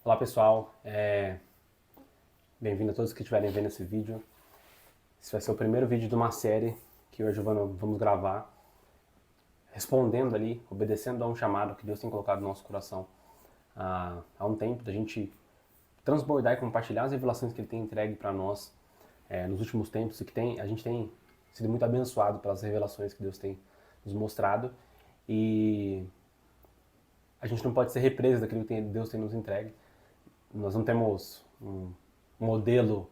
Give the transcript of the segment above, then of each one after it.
Olá pessoal, bem-vindo a todos que estiverem vendo esse vídeo. Esse vai ser o primeiro vídeo de uma série que eu e a Giovana vamos gravar, respondendo ali, obedecendo a um chamado que Deus tem colocado no nosso coração há um tempo, da gente transbordar e compartilhar as revelações que Ele tem entregue para nós nos últimos tempos, e que a gente tem sido muito abençoado pelas revelações que Deus tem nos mostrado, e a gente não pode ser represo daquilo que Deus tem nos entregue. Nós não temos um modelo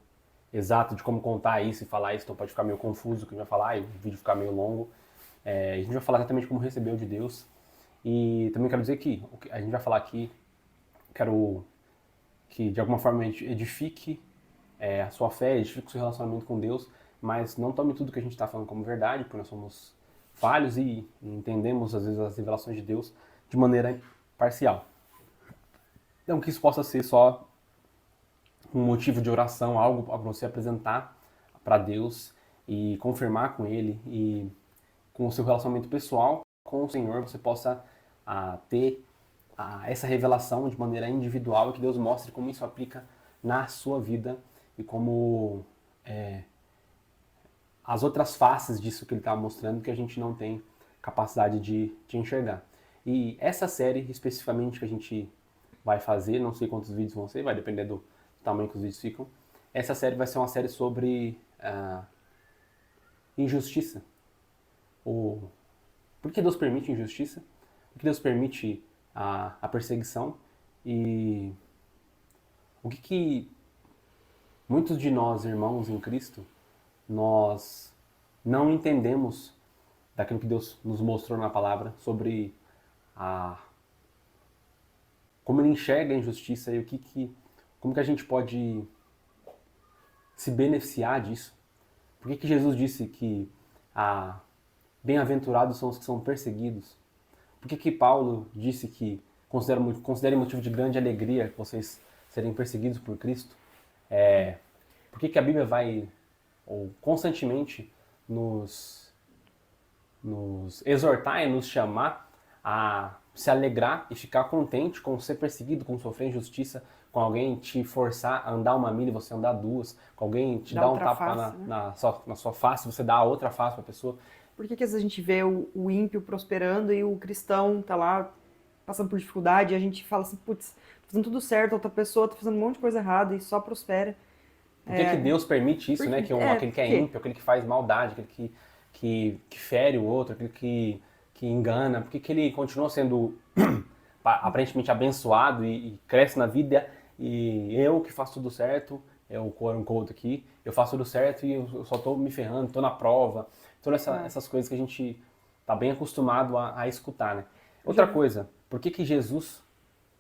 exato de como contar isso e falar isso, então pode ficar meio confuso o que a gente vai falar e o vídeo ficar meio longo. A gente vai falar exatamente como recebeu de Deus. E também quero dizer que o que a gente vai falar aqui, quero que de alguma forma edifique a sua fé, edifique o seu relacionamento com Deus, mas não tome tudo que a gente está falando como verdade, porque nós somos falhos e entendemos às vezes as revelações de Deus de maneira parcial. Então que isso possa ser só um motivo de oração, algo para você apresentar para Deus e confirmar com Ele, e com o seu relacionamento pessoal com o Senhor você possa ter essa revelação de maneira individual, e que Deus mostre como isso aplica na sua vida e como as outras faces disso que Ele está mostrando que a gente não tem capacidade de enxergar. E essa série especificamente que a gente vai fazer, não sei quantos vídeos vão ser, vai depender do tamanho que os vídeos ficam. Essa série vai ser uma série sobre injustiça. Por que Deus permite injustiça? Por que Deus permite a perseguição? E o que muitos de nós, irmãos em Cristo, nós não entendemos daquilo que Deus nos mostrou na palavra sobre como Ele enxerga a injustiça e como que a gente pode se beneficiar disso. Por que Jesus disse que bem-aventurados são os que são perseguidos? Por que Paulo disse que considerem motivo de grande alegria vocês serem perseguidos por Cristo? Por que a Bíblia vai constantemente nos exortar e nos chamar a se alegrar e ficar contente com ser perseguido, com sofrer injustiça, com alguém te forçar a andar uma milha e você andar duas, com alguém te dar um tapa na sua face, você dá a outra face para a pessoa? Por que às vezes a gente vê o ímpio prosperando e o cristão tá lá passando por dificuldade, e a gente fala assim, putz, tá fazendo tudo certo, a outra pessoa tá fazendo um monte de coisa errada e só prospera. Por que Deus permite isso, né? Aquele que é ímpio, aquele que faz maldade, aquele que fere o outro, aquele que engana, por que ele continua sendo aparentemente abençoado e cresce na vida, e eu que faço tudo certo, o quote aqui, eu faço tudo certo e eu só tô me ferrando, tô na prova, todas essas coisas que a gente tá bem acostumado a escutar, né? Outra coisa, por que Jesus,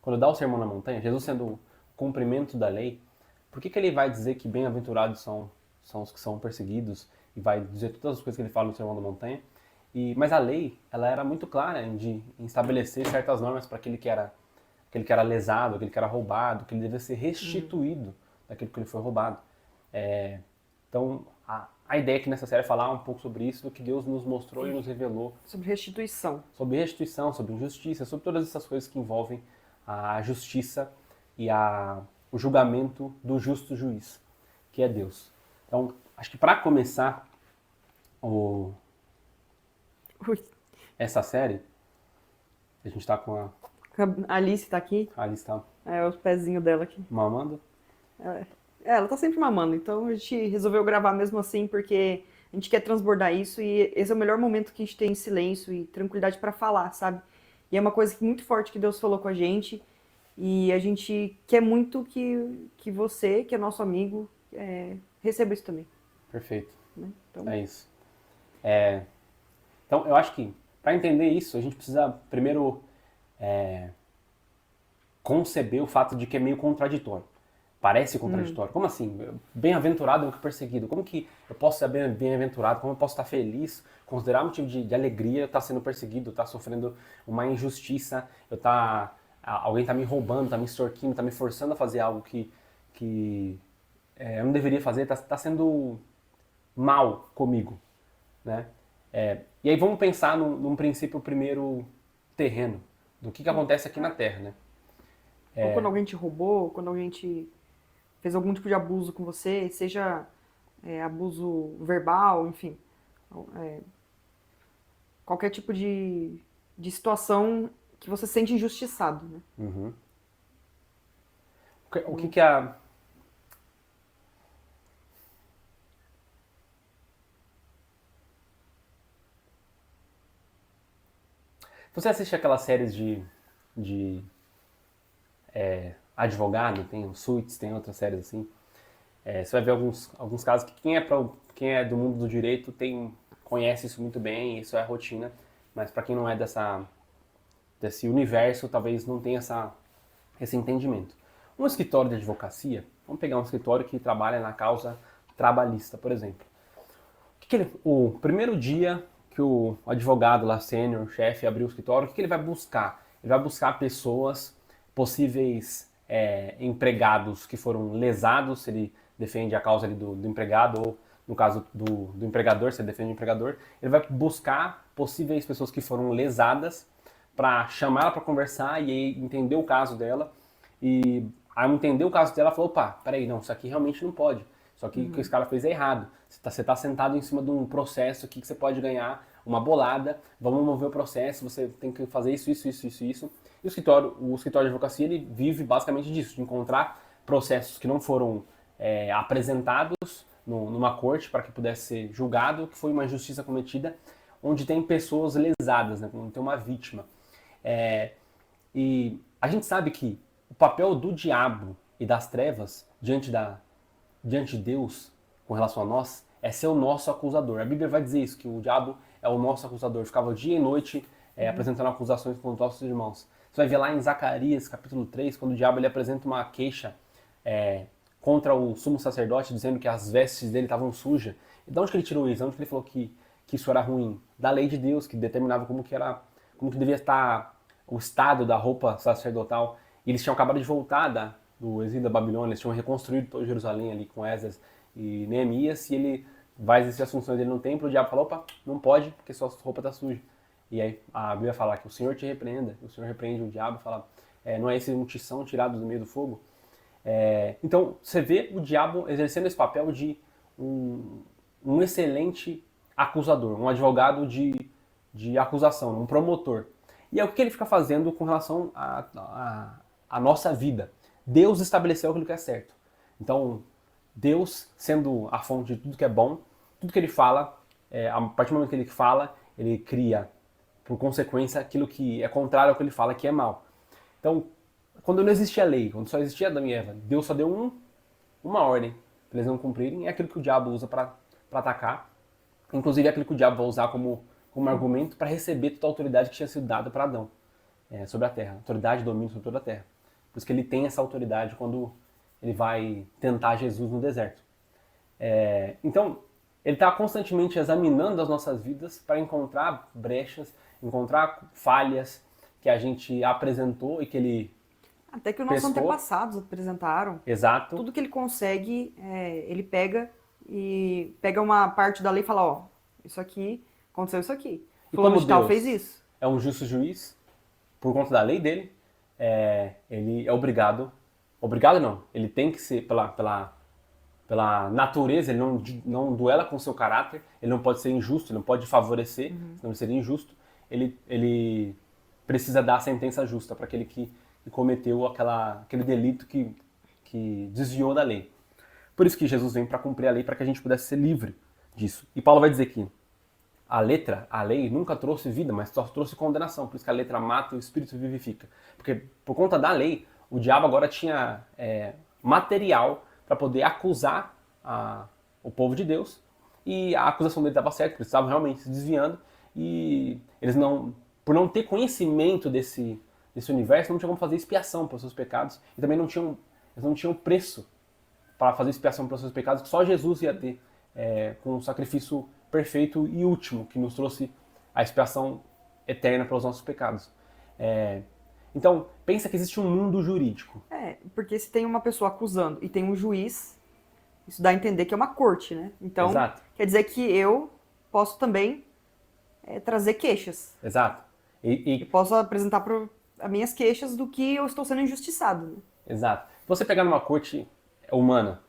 quando dá o Sermão na Montanha, Jesus sendo o cumprimento da lei, por que ele vai dizer que bem-aventurados são os que são perseguidos, e vai dizer todas as coisas que ele fala no Sermão da Montanha? Mas a lei, ela era muito clara em estabelecer certas normas para aquele que era lesado, aquele que era roubado, que ele devia ser restituído daquilo que ele foi roubado. Então, a ideia aqui nessa série é falar um pouco sobre isso, do que Deus nos mostrou e nos revelou. Sobre restituição. Sobre restituição, sobre injustiça, sobre todas essas coisas que envolvem a justiça e o julgamento do justo juiz, que é Deus. Então, acho que para começar essa série, a gente tá com a Alice tá aqui. A Alice tá os pezinhos dela aqui. mamando. Ela tá sempre mamando, então a gente resolveu gravar mesmo assim, porque a gente quer transbordar isso, e esse é o melhor momento que a gente tem em silêncio e tranquilidade para falar, sabe? E é uma coisa muito forte que Deus falou com a gente, e a gente quer muito que você, que é nosso amigo, receba isso também. Perfeito. Né? Então... É isso. Então, eu acho que para entender isso, a gente precisa primeiro conceber o fato de que é meio contraditório. Parece contraditório. Como assim? Bem-aventurado é o que perseguido. Como que eu posso ser bem-aventurado? Como eu posso estar feliz? Considerar motivo de alegria eu estar sendo perseguido, eu estar sofrendo uma injustiça, alguém está me roubando, está me extorquindo, está me forçando a fazer algo que eu não deveria fazer, está sendo mal comigo, né? E aí vamos pensar num princípio primeiro terreno, do que acontece aqui na Terra, né? Ou quando alguém te roubou, quando alguém te fez algum tipo de abuso com você, seja abuso verbal, enfim. É, qualquer tipo de situação que você se sente injustiçado, né? Uhum. O que que a... Você assiste aquelas séries de advogado, tem o Suits, tem outras séries assim. Você vai ver alguns casos que quem é do mundo do direito conhece isso muito bem, isso é rotina, mas para quem não é desse universo, talvez não tenha esse entendimento. Um escritório de advocacia, vamos pegar um escritório que trabalha na causa trabalhista, por exemplo. O primeiro dia que o advogado lá, sênior, chefe, abriu o escritório, o que ele vai buscar? Ele vai buscar pessoas, possíveis empregados que foram lesados, se ele defende a causa ali do empregado, ou no caso do empregador, se ele defende o empregador, ele vai buscar possíveis pessoas que foram lesadas para chamá-la para conversar e aí entender o caso dela. E ao entender o caso dela, falou, opa, peraí, não, isso aqui realmente não pode. Isso aqui que esse cara fez é errado. Você tá sentado em cima de um processo aqui que você pode ganhar uma bolada, vamos mover o processo, você tem que fazer isso. E o escritório de advocacia, ele vive basicamente disso, de encontrar processos que não foram apresentados numa corte para que pudesse ser julgado, que foi uma injustiça cometida, onde tem pessoas lesadas, né, onde tem uma vítima. E a gente sabe que o papel do diabo e das trevas diante de Deus com relação a nós é ser o nosso acusador. A Bíblia vai dizer isso, que o diabo é o nosso acusador. Ficava dia e noite apresentando acusações contra os nossos irmãos. Você vai ver lá em Zacarias, capítulo 3, quando o diabo ele apresenta uma queixa contra o sumo sacerdote, dizendo que as vestes dele estavam sujas. E de onde que ele tirou isso? De onde que ele falou que isso era ruim? Da lei de Deus, que determinava como que devia estar o estado da roupa sacerdotal. E eles tinham acabado de voltar do exílio da Babilônia, eles tinham reconstruído toda Jerusalém ali com Esdras e Neemias, e ele vai exercer as funções dele no templo, o diabo falou, opa, não pode, porque sua roupa está suja. E aí a Bíblia fala que o Senhor te repreenda, o Senhor repreende o diabo, fala, não é esse um tição tirado do meio do fogo? Então, você vê o diabo exercendo esse papel de um excelente acusador, um advogado de acusação, um promotor. E é o que ele fica fazendo com relação à nossa vida. Deus estabeleceu aquilo que é certo. Então, Deus, sendo a fonte de tudo que é bom, tudo que ele fala, a partir do momento que ele fala, ele cria, por consequência, aquilo que é contrário ao que ele fala, que é mal. Então, quando não existia lei, quando só existia Adão e Eva, Deus só deu uma ordem para eles não cumprirem, é aquilo que o diabo usa para atacar. Inclusive, é aquilo que o diabo vai usar como argumento para receber toda a autoridade que tinha sido dada para Adão sobre a terra. Autoridade e domínio sobre toda a terra. Por isso que ele tem essa autoridade quando ele vai tentar Jesus no deserto. Então, ele está constantemente examinando as nossas vidas para encontrar brechas, encontrar falhas que a gente apresentou e que ele até que os nossos antepassados apresentaram. Exato. Tudo que ele consegue, ele pega uma parte da lei e fala, ó, isso aqui, aconteceu isso aqui. Fulano de tal fez isso. É um justo juiz, por conta da lei dele, ele é obrigado não, ele tem que ser, pela natureza, ele não duela com o seu caráter, ele não pode ser injusto, ele não pode favorecer, senão ele seria injusto, ele precisa dar a sentença justa para aquele que cometeu aquele delito que desviou da lei. Por isso que Jesus vem para cumprir a lei, para que a gente pudesse ser livre disso. E Paulo vai dizer que a lei, nunca trouxe vida, mas só trouxe condenação. Por isso que a letra mata e o espírito vivifica. Porque por conta da lei, o diabo agora tinha material para poder acusar o povo de Deus. E a acusação dele estava certa, porque eles estavam realmente se desviando. E eles por não ter conhecimento desse universo, não tinham como fazer expiação pelos seus pecados. E também eles não tinham preço para fazer expiação pelos seus pecados, que só Jesus ia ter, com um sacrifício perfeito e último, que nos trouxe a expiação eterna pelos nossos pecados. Então, pensa que existe um mundo jurídico. Porque se tem uma pessoa acusando e tem um juiz, isso dá a entender que é uma corte, né? Então, Exato. Quer dizer que eu posso também trazer queixas. Exato. E posso apresentar as minhas queixas do que eu estou sendo injustiçado, né? Exato. Se você pegar numa corte humana,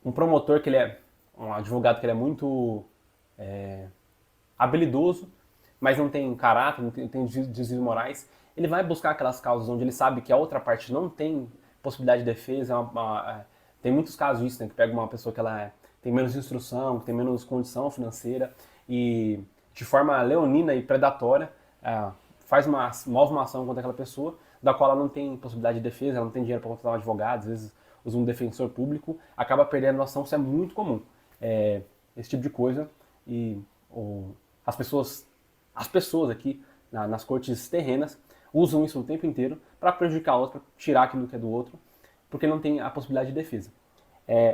um promotor que ele é um advogado que ele é muito habilidoso, mas não tem caráter, não tem desvios morais, ele vai buscar aquelas causas onde ele sabe que a outra parte não tem possibilidade de defesa. Tem muitos casos disso, né, que pega uma pessoa que tem menos instrução, que tem menos condição financeira e de forma leonina e predatória move uma ação contra aquela pessoa, da qual ela não tem possibilidade de defesa, ela não tem dinheiro para contratar um advogado, às vezes usa um defensor público, acaba perdendo a ação. Isso é muito comum, esse tipo de coisa. E as pessoas aqui nas cortes terrenas usam isso o tempo inteiro para prejudicar a outra, tirar aquilo que é do outro, porque não tem a possibilidade de defesa.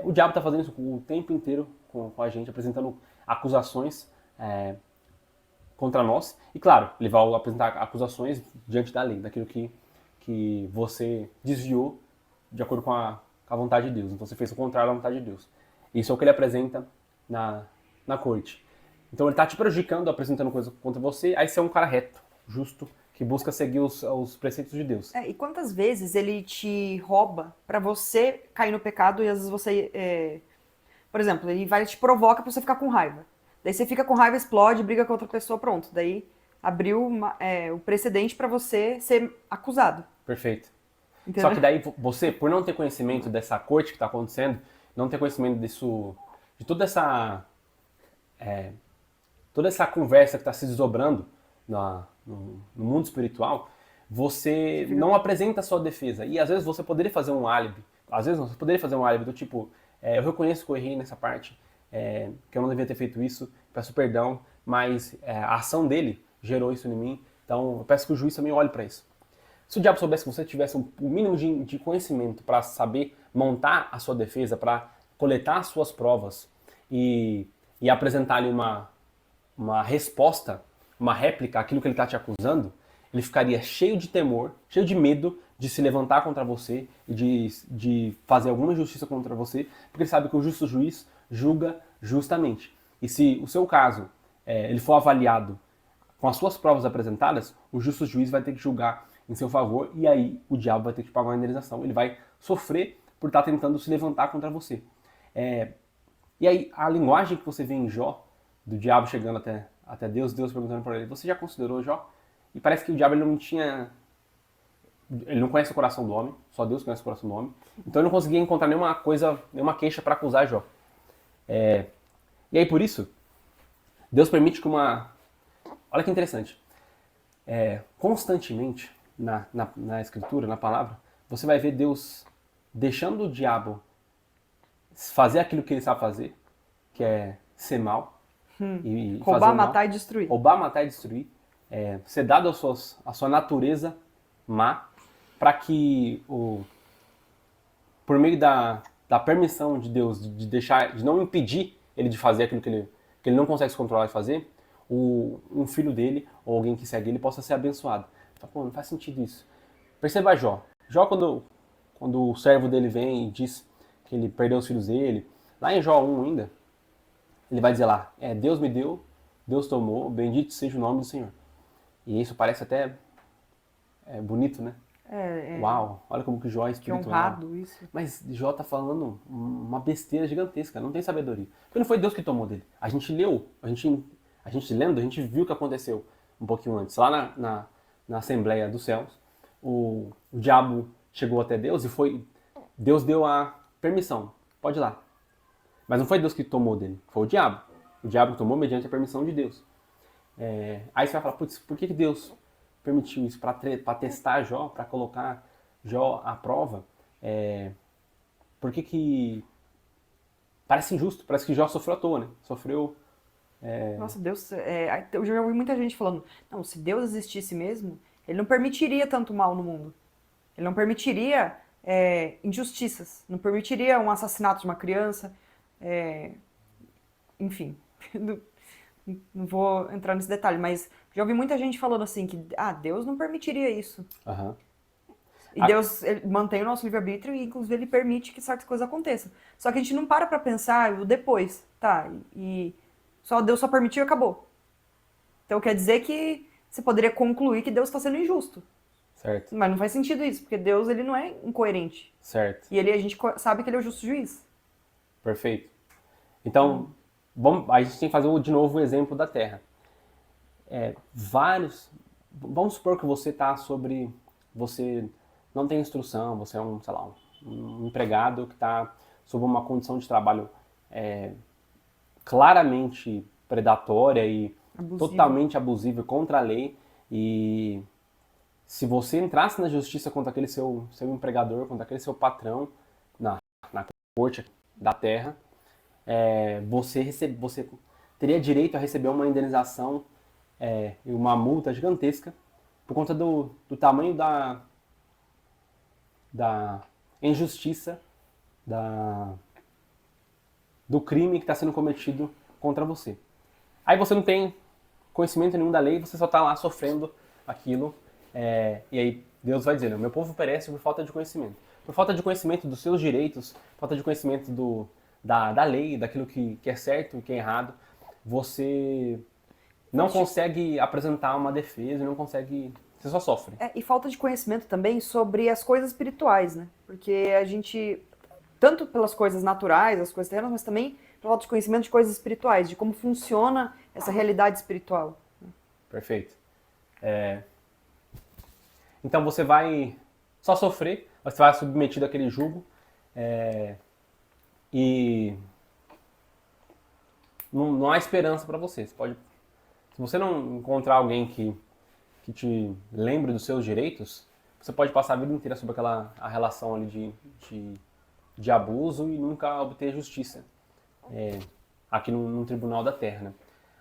O diabo está fazendo isso o tempo inteiro com a gente, apresentando acusações contra nós. E claro, ele vai apresentar acusações diante da lei, daquilo que você desviou de acordo com a vontade de Deus. Então você fez o contrário da vontade de Deus. Isso é o que ele apresenta na corte. Então ele está te prejudicando, apresentando coisa contra você, aí você é um cara reto, justo, que busca seguir os preceitos de Deus. E quantas vezes ele te rouba pra você cair no pecado e às vezes você... Por exemplo, ele vai te provoca pra você ficar com raiva. Daí você fica com raiva, explode, briga com outra pessoa, pronto. Daí abriu o precedente pra você ser acusado. Perfeito. Entendeu? Só que daí você, por não ter conhecimento dessa corte que está acontecendo, não ter conhecimento de toda essa conversa que está se desdobrando no mundo espiritual, você não apresenta a sua defesa. E às vezes você poderia fazer um álibi. Às vezes você poderia fazer um álibi do tipo, eu reconheço que eu errei nessa parte, que eu não devia ter feito isso, peço perdão, mas a ação dele gerou isso em mim, então eu peço que o juiz também olhe para isso. Se o diabo soubesse que você tivesse um mínimo de conhecimento para saber montar a sua defesa, para coletar as suas provas e apresentar-lhe uma resposta, uma réplica àquilo que ele está te acusando, ele ficaria cheio de temor, cheio de medo de se levantar contra você e de fazer alguma injustiça contra você, porque ele sabe que o justo juiz julga justamente. E se o seu caso ele for avaliado com as suas provas apresentadas, o justo juiz vai ter que julgar em seu favor, e aí o diabo vai ter que pagar uma indenização. Ele vai sofrer por estar tentando se levantar contra você. E aí a linguagem que você vê em Jó, do diabo chegando até Deus perguntando para ele, você já considerou Jó? E parece que o diabo ele não conhece o coração do homem, só Deus conhece o coração do homem, então ele não conseguia encontrar nenhuma queixa para acusar Jó. E aí por isso, Deus permite que olha que interessante, constantemente na escritura, na palavra, você vai ver Deus deixando o diabo fazer aquilo que ele sabe fazer, que é ser mal. E roubar, matar e destruir. Roubar, matar e destruir. Ser dado a sua natureza má, para que por meio da permissão de Deus, de não impedir ele de fazer aquilo que ele não consegue se controlar de fazer, um filho dele, ou alguém que segue ele, possa ser abençoado. Fala, pô, não faz sentido isso. Perceba Jó. Jó, quando o servo dele vem e diz que ele perdeu os filhos dele, lá em Jó 1 ainda, ele vai dizer lá, Deus me deu, Deus tomou, bendito seja o nome do Senhor. E isso parece até bonito, né? Uau, olha como que Jó é espiritual. Que honrado isso. Mas Jó tá falando uma besteira gigantesca, não tem sabedoria. Porque não foi Deus que tomou dele. A gente leu, a gente lendo, a gente viu o que aconteceu um pouquinho antes. Lá na Assembleia dos Céus, o diabo chegou até Deus e Deus deu a permissão, pode ir lá. Mas não foi Deus que tomou dele, foi o diabo. O diabo que tomou mediante a permissão de Deus. Aí você vai falar, putz, por que Deus permitiu isso? Para testar Jó, para colocar Jó à prova? Por que parece injusto, parece que Jó sofreu à toa, né? Sofreu... Nossa, Deus... eu já ouvi muita gente falando, não, se Deus existisse mesmo, ele não permitiria tanto mal no mundo. Ele não permitiria injustiças, não permitiria um assassinato de uma criança, enfim... Não vou entrar nesse detalhe, mas já ouvi muita gente falando assim que Deus não permitiria isso. Uhum. E Deus ele mantém o nosso livre-arbítrio e inclusive ele permite que certas coisas aconteçam. Só que a gente não para pensar o depois, tá? E Deus só permitiu e acabou. Então quer dizer que você poderia concluir que Deus está sendo injusto. Certo, Mas não faz sentido isso, porque Deus, ele não é incoerente. certo. E a gente sabe que ele é o justo juiz. Perfeito. Então, a gente tem que fazer de novo o exemplo da Terra. Vamos supor que você não tem instrução, você é sei lá, um empregado que está sob uma condição de trabalho claramente predatória e Abusivo. totalmente abusiva contra a lei. E se você entrasse na justiça contra aquele seu empregador, contra aquele seu patrão, na corte da terra, você teria direito a receber uma indenização e uma multa gigantesca por conta do tamanho da injustiça, do crime que está sendo cometido contra você. Aí você não tem conhecimento nenhum da lei, você só está lá sofrendo aquilo, e aí Deus vai dizer, meu povo perece por falta de conhecimento. Por falta de conhecimento dos seus direitos, falta de conhecimento da lei, daquilo que é certo e que é errado, você não consegue apresentar uma defesa, não consegue... Você só sofre. E falta de conhecimento também sobre as coisas espirituais, né? Porque a gente, tanto pelas coisas naturais, as coisas terrenas, mas também pela falta de conhecimento de coisas espirituais, de como funciona essa realidade espiritual. Perfeito. Então você vai só sofrer, você vai submetido àquele jugo, e não há esperança para você. Se você não encontrar alguém que te lembre dos seus direitos, você pode passar a vida inteira sobre a relação ali de abuso e nunca obter justiça aqui num tribunal da terra, né?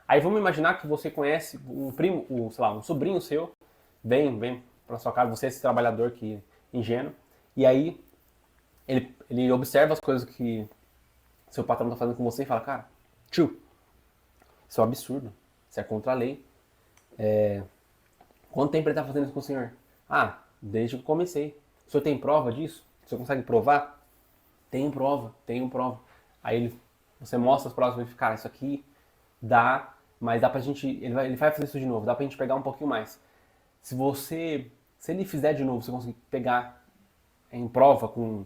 Aí vamos imaginar que você conhece um primo, sei lá, um sobrinho seu, vem para sua casa, você é esse trabalhador ingênuo, e aí ele observa as coisas que seu patrão está fazendo com você e fala, cara, tio, isso é um absurdo, isso é contra a lei. Quanto tempo ele está fazendo isso com o senhor? Desde que eu comecei. O senhor tem prova disso? O senhor consegue provar? Tenho prova. Aí você mostra as provas e fala, cara, isso aqui dá, mas dá pra gente... Ele vai fazer isso de novo, dá pra gente pegar um pouquinho mais. Se ele fizer de novo, você conseguir pegar em prova com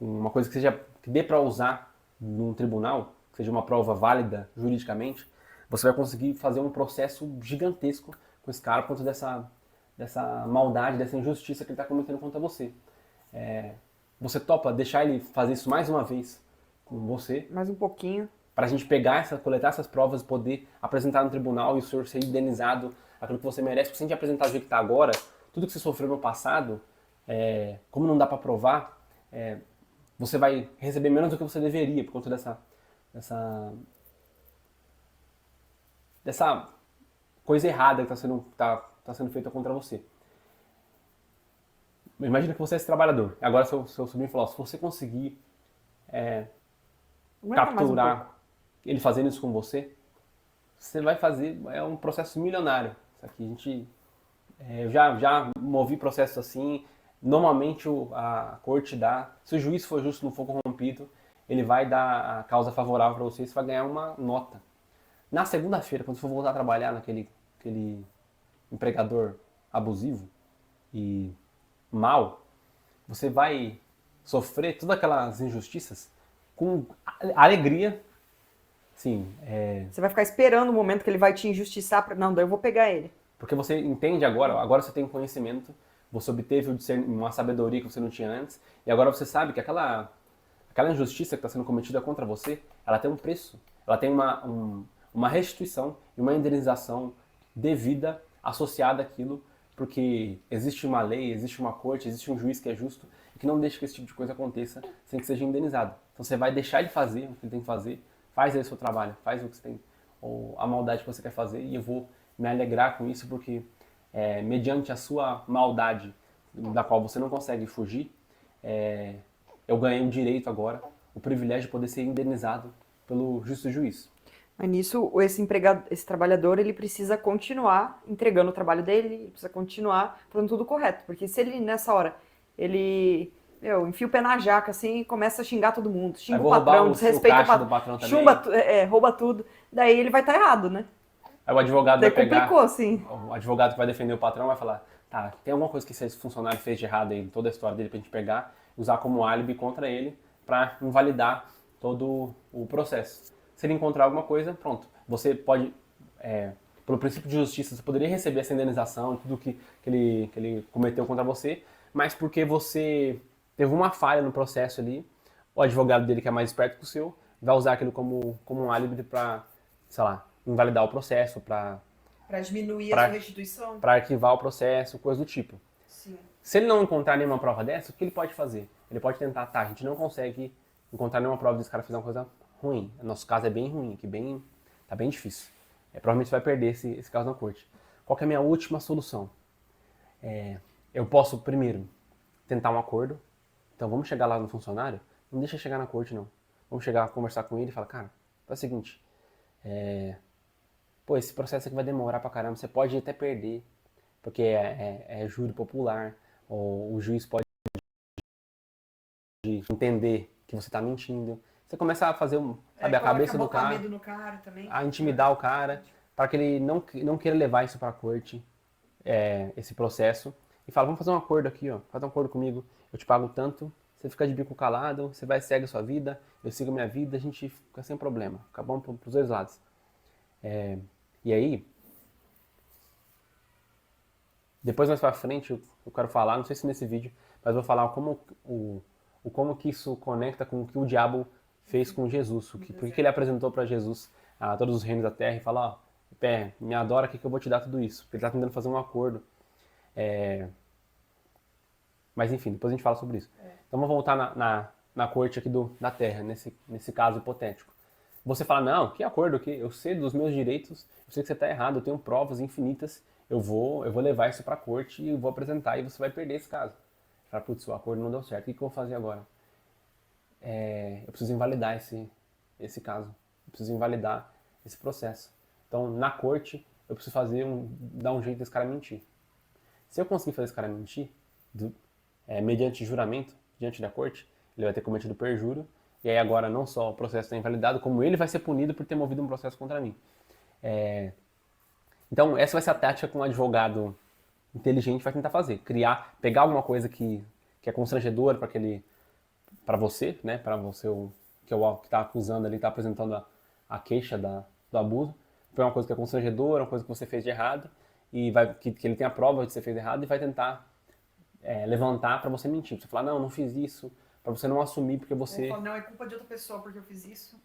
uma coisa que dê pra usar num tribunal, que seja uma prova válida juridicamente, você vai conseguir fazer um processo gigantesco com esse cara por conta dessa maldade, dessa injustiça que ele está cometendo contra você. Você topa deixar ele fazer isso mais uma vez com você? Mais um pouquinho. Para a gente coletar essas provas e poder apresentar no tribunal e o senhor ser indenizado aquilo que você merece. Porque se a gente apresentar do jeito que está agora, tudo que você sofreu no passado, como não dá para provar, você vai receber menos do que você deveria por conta dessa coisa errada que está sendo feita contra você. Imagina que você é esse trabalhador. Agora seu sobrinho falou, se você conseguir capturar ele fazendo isso com você, você vai fazer, um processo milionário. Isso aqui eu já movi processos assim. Normalmente a corte dá, se o juiz for justo, não for corrompido, ele vai dar a causa favorável para você, você vai ganhar uma nota. Na segunda-feira, quando você for voltar a trabalhar naquele empregador abusivo e mal, você vai sofrer todas aquelas injustiças com alegria. Sim, Você vai ficar esperando o momento que ele vai te injustiçar. Não, daí eu vou pegar ele. Porque você entende agora você tem conhecimento, você obteve uma sabedoria que você não tinha antes, e agora você sabe que aquela injustiça que está sendo cometida contra você, ela tem um preço, ela tem uma restituição e uma indenização devida associada àquilo, porque existe uma lei, existe uma corte, existe um juiz que é justo e que não deixa que esse tipo de coisa aconteça sem que seja indenizado. Então você vai deixar de fazer o que ele tem que fazer, faz aí o seu trabalho, faz o que você tem, ou a maldade que você quer fazer, e eu vou me alegrar com isso porque mediante a sua maldade, da qual você não consegue fugir, eu ganhei o direito agora, o privilégio de poder ser indenizado pelo justo juiz. Mas nisso, esse trabalhador, ele precisa continuar entregando o trabalho dele, ele precisa continuar fazendo tudo correto. Porque se ele, nessa hora, ele enfia o pé na jaca, assim, e começa a xingar todo mundo, xinga o patrão, desrespeita o patrão, rouba tudo, daí ele vai estar errado, né? Aí o advogado daí vai pegar... complicou, assim. O advogado que vai defender o patrão vai falar, tá, tem alguma coisa que esse funcionário fez de errado aí, toda a história dele pra gente pegar, usar como álibi contra ele para invalidar todo o processo. Se ele encontrar alguma coisa, pronto. Você pode, pelo princípio de justiça, você poderia receber essa indenização, tudo que ele cometeu contra você, mas porque você teve uma falha no processo ali, o advogado dele, que é mais esperto que o seu, vai usar aquilo como um álibi para, sei lá, invalidar o processo, para diminuir a sua restituição? Para arquivar o processo, coisa do tipo. Sim. Se ele não encontrar nenhuma prova dessa, o que ele pode fazer? Ele pode tentar, tá, a gente não consegue encontrar nenhuma prova desse cara fez uma coisa ruim. O nosso caso é bem ruim, aqui tá bem difícil. Provavelmente você vai perder esse caso na corte. Qual que é a minha última solução? Eu posso, primeiro, tentar um acordo. Então vamos chegar lá no funcionário, não deixa chegar na corte não. Vamos chegar, conversar com ele e falar, cara, é o seguinte, pô, esse processo aqui vai demorar pra caramba, você pode até perder, porque é júri popular, ou o juiz pode entender que você tá mentindo. Você começa a fazer sabe, a cabeça do cara, medo no cara também. a intimidar o cara, para que ele não queira levar isso pra corte, esse processo, e fala, vamos fazer um acordo aqui, ó, faz um acordo comigo, eu te pago tanto, você fica de bico calado, você vai segue a sua vida, eu sigo a minha vida, a gente fica sem problema, fica bom pros dois lados. E aí, depois mais pra frente eu quero falar, não sei se nesse vídeo, mas vou falar como que isso conecta com o que o diabo fez com Jesus, por que ele apresentou para Jesus a todos os reinos da terra e fala, ó, me adora aqui que eu vou te dar tudo isso. Ele tá tentando fazer um acordo. Mas enfim, depois a gente fala sobre isso. Então vamos voltar na corte aqui da terra, nesse caso hipotético. Você fala, não, que acordo, que eu sei dos meus direitos, eu sei que você está errado, eu tenho provas infinitas, eu vou levar isso para a corte e vou apresentar e você vai perder esse caso. Você fala, putz, o acordo não deu certo, o que eu vou fazer agora? Eu preciso invalidar esse caso, eu preciso invalidar esse processo. Então, na corte, eu preciso dar um jeito desse cara mentir. Se eu conseguir fazer esse cara mentir, mediante juramento, diante da corte, ele vai ter cometido perjúrio, e aí agora não só o processo está invalidado, como ele vai ser punido por ter movido um processo contra mim. Então essa vai ser a tática que um advogado inteligente vai tentar fazer. Pegar alguma coisa que é constrangedora para você, né, para você que está acusando ali, está apresentando a queixa do abuso, pegar uma coisa que é constrangedora, uma coisa que você fez de errado, e que ele tem a prova de que você fez errado, e vai tentar levantar para você mentir. Você falar, não fiz isso, para você não assumir porque você... Não, é culpa de outra pessoa porque eu fiz isso.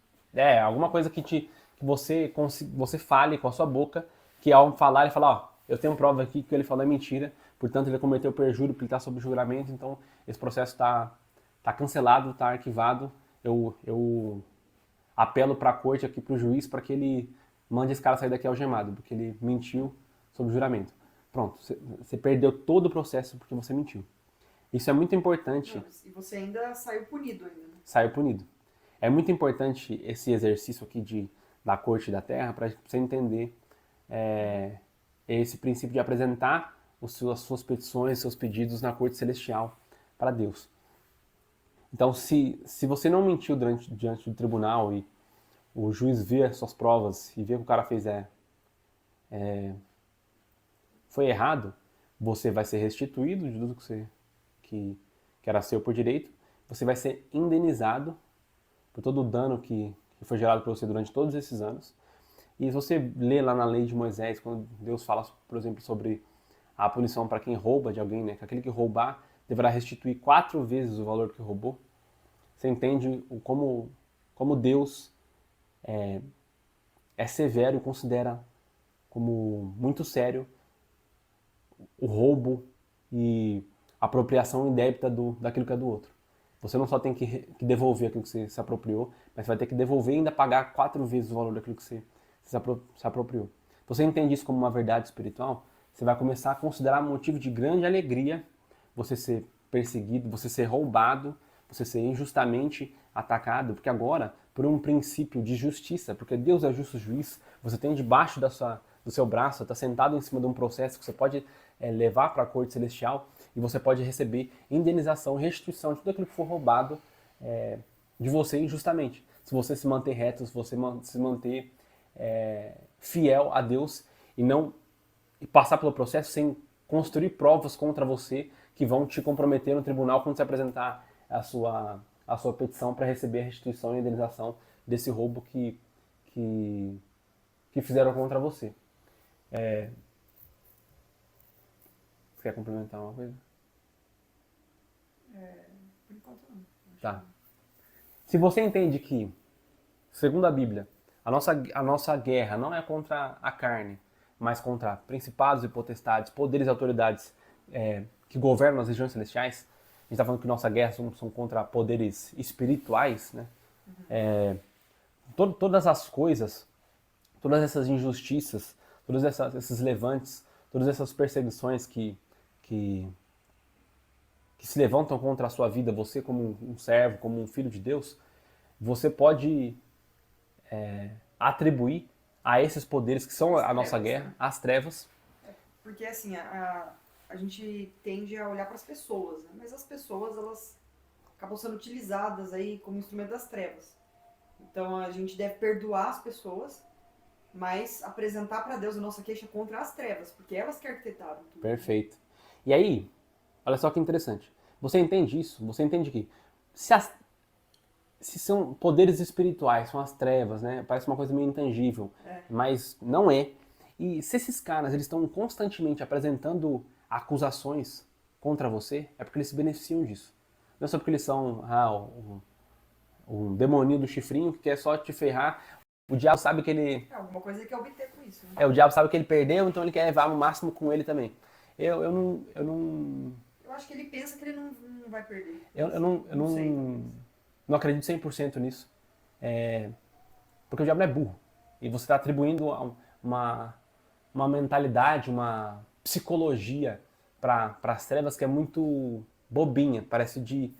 Alguma coisa que você fale com a sua boca, que ao falar ele fala, ó, eu tenho prova aqui que o que ele falou é mentira, portanto ele cometeu perjúrio porque ele está sob julgamento, então esse processo está cancelado, está arquivado, eu apelo para a corte aqui, para o juiz, para que ele mande esse cara sair daqui algemado, porque ele mentiu sob juramento. Pronto, você perdeu todo o processo porque você mentiu. Isso é muito importante. E você ainda saiu punido ainda, né? Saiu punido. É muito importante esse exercício aqui da corte da terra para você entender esse princípio de apresentar as suas petições, seus pedidos na corte celestial para Deus. Então, se você não mentiu diante do tribunal e o juiz vê as suas provas e vê que o cara fez foi errado, você vai ser restituído de tudo que era seu por direito, você vai ser indenizado por todo o dano que foi gerado por você durante todos esses anos. E se você lê lá na lei de Moisés, quando Deus fala, por exemplo, sobre a punição para quem rouba de alguém, né, que aquele que roubar deverá restituir 4 vezes o valor que roubou, você entende como Deus é severo e considera como muito sério o roubo e apropriação indébita daquilo que é do outro. Você não só tem que devolver aquilo que você se apropriou, mas você vai ter que devolver e ainda pagar 4 vezes o valor daquilo que você se apropriou. Você entende isso como uma verdade espiritual? Você vai começar a considerar motivo de grande alegria você ser perseguido, você ser roubado, você ser injustamente atacado, porque agora, por um princípio de justiça, porque Deus é justo juiz, você tem debaixo do seu braço, está sentado em cima de um processo que você pode levar para a corte celestial e você pode receber indenização, restituição de tudo aquilo que for roubado de você injustamente. Se você se manter reto, se você se manter fiel a Deus e não passar pelo processo sem construir provas contra você que vão te comprometer no tribunal quando você apresentar a sua petição para receber a restituição e indenização desse roubo que fizeram contra você. Você quer complementar uma coisa? Por enquanto não. Tá. Se você entende que, segundo a Bíblia, a nossa guerra não é contra a carne, mas contra principados e potestades, poderes e autoridades que governam as regiões celestiais, a gente está falando que nossa guerra são contra poderes espirituais, né? Todas as coisas, todas essas injustiças, todos esses levantes, todas essas perseguições que se levantam contra a sua vida, você como um servo, como um filho de Deus, você pode atribuir a esses poderes que são a nossa guerra, as trevas. Porque assim, a gente tende a olhar para as pessoas, né? Mas as pessoas, elas acabam sendo utilizadas aí como instrumento das trevas. Então a gente deve perdoar as pessoas, mas apresentar para Deus a nossa queixa contra as trevas, porque elas que arquitetaram tudo. Perfeito. E aí, olha só que interessante. Você entende isso? Você entende que se são poderes espirituais, são as trevas, né? Parece uma coisa meio intangível, mas não é. E se esses caras eles estão constantemente apresentando acusações contra você, é porque eles se beneficiam disso. Não é só porque eles são um demoninho do chifrinho que quer só te ferrar. O diabo sabe que ele... alguma coisa ele quer obter com isso, né? o diabo sabe que ele perdeu, então ele quer levar no máximo com ele também. Eu não... Eu acho que ele pensa que ele não vai perder. Eu não acredito 100% nisso. Porque o diabo não é burro. E você está atribuindo uma mentalidade, uma psicologia para as trevas que é muito bobinha, parece de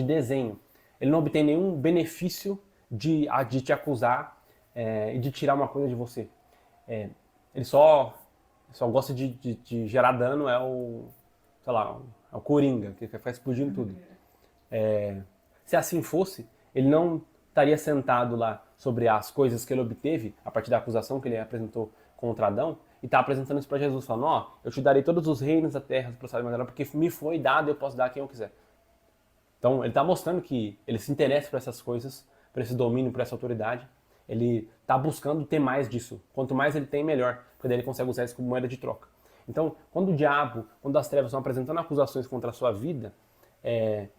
desenho. Ele não obtém nenhum benefício de te acusar e de tirar uma coisa de você. Ele só gosta de gerar dano, sei lá, é o Coringa, que quer ficar explodindo tudo. Se assim fosse, ele não estaria sentado lá sobre as coisas que ele obteve, a partir da acusação que ele apresentou contra Adão, e está apresentando isso para Jesus, falando, eu te darei todos os reinos da terra, porque me foi dado e eu posso dar a quem eu quiser. Então, ele está mostrando que ele se interessa por essas coisas, por esse domínio, por essa autoridade. Ele está buscando ter mais disso. Quanto mais ele tem, melhor, porque daí ele consegue usar isso como moeda de troca. Então, quando o diabo, quando as trevas estão apresentando acusações contra a sua vida,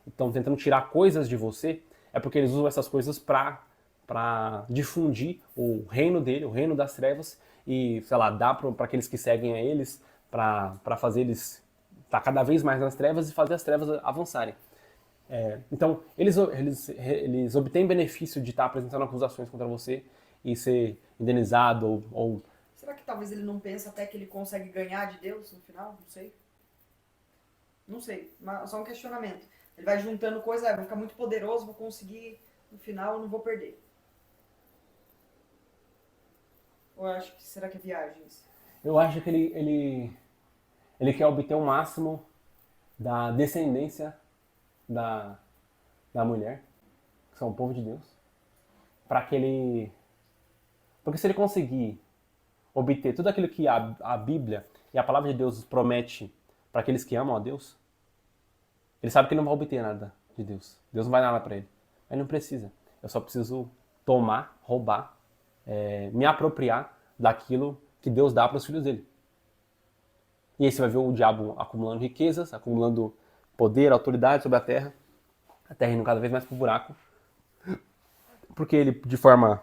estão tentando tirar coisas de você, é porque eles usam essas coisas para difundir o reino dele, o reino das trevas, e, sei lá, dar para aqueles que seguem a eles, para fazer eles estar cada vez mais nas trevas e fazer as trevas avançarem. Então, eles obtêm benefício de estar apresentando acusações contra você e ser indenizado ou... Será que talvez ele não pensa até que ele consegue ganhar de Deus no final? Não sei. Não sei, mas só um questionamento. Ele vai juntando coisa, vai ficar muito poderoso, vou conseguir, no final eu não vou perder. Ou eu acho que, será que é viagem isso? Eu acho que ele quer obter o máximo da descendência da mulher, que são o povo de Deus, porque se ele conseguir obter tudo aquilo que a Bíblia e a palavra de Deus promete para aqueles que amam a Deus, ele sabe que ele não vai obter nada de Deus. Deus não vai dar nada para ele. Mas não precisa. Eu só preciso tomar, roubar, me apropriar daquilo que Deus dá para os filhos dele. E aí você vai ver o diabo acumulando riquezas, acumulando poder, autoridade sobre a terra indo cada vez mais pro buraco, porque ele, de forma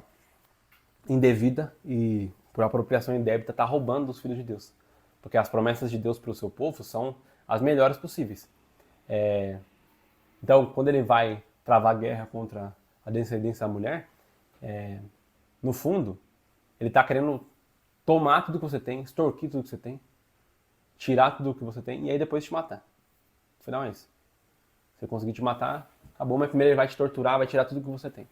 indevida e por apropriação indébita, está roubando dos filhos de Deus. Porque as promessas de Deus para o seu povo são as melhores possíveis. Então, quando ele vai travar guerra contra a descendência da mulher, no fundo, ele está querendo tomar tudo que você tem, extorquir tudo que você tem, tirar tudo que você tem e aí depois te matar. No final é isso. Se ele conseguir te matar, acabou, mas primeiro ele vai te torturar, vai tirar tudo que você tem.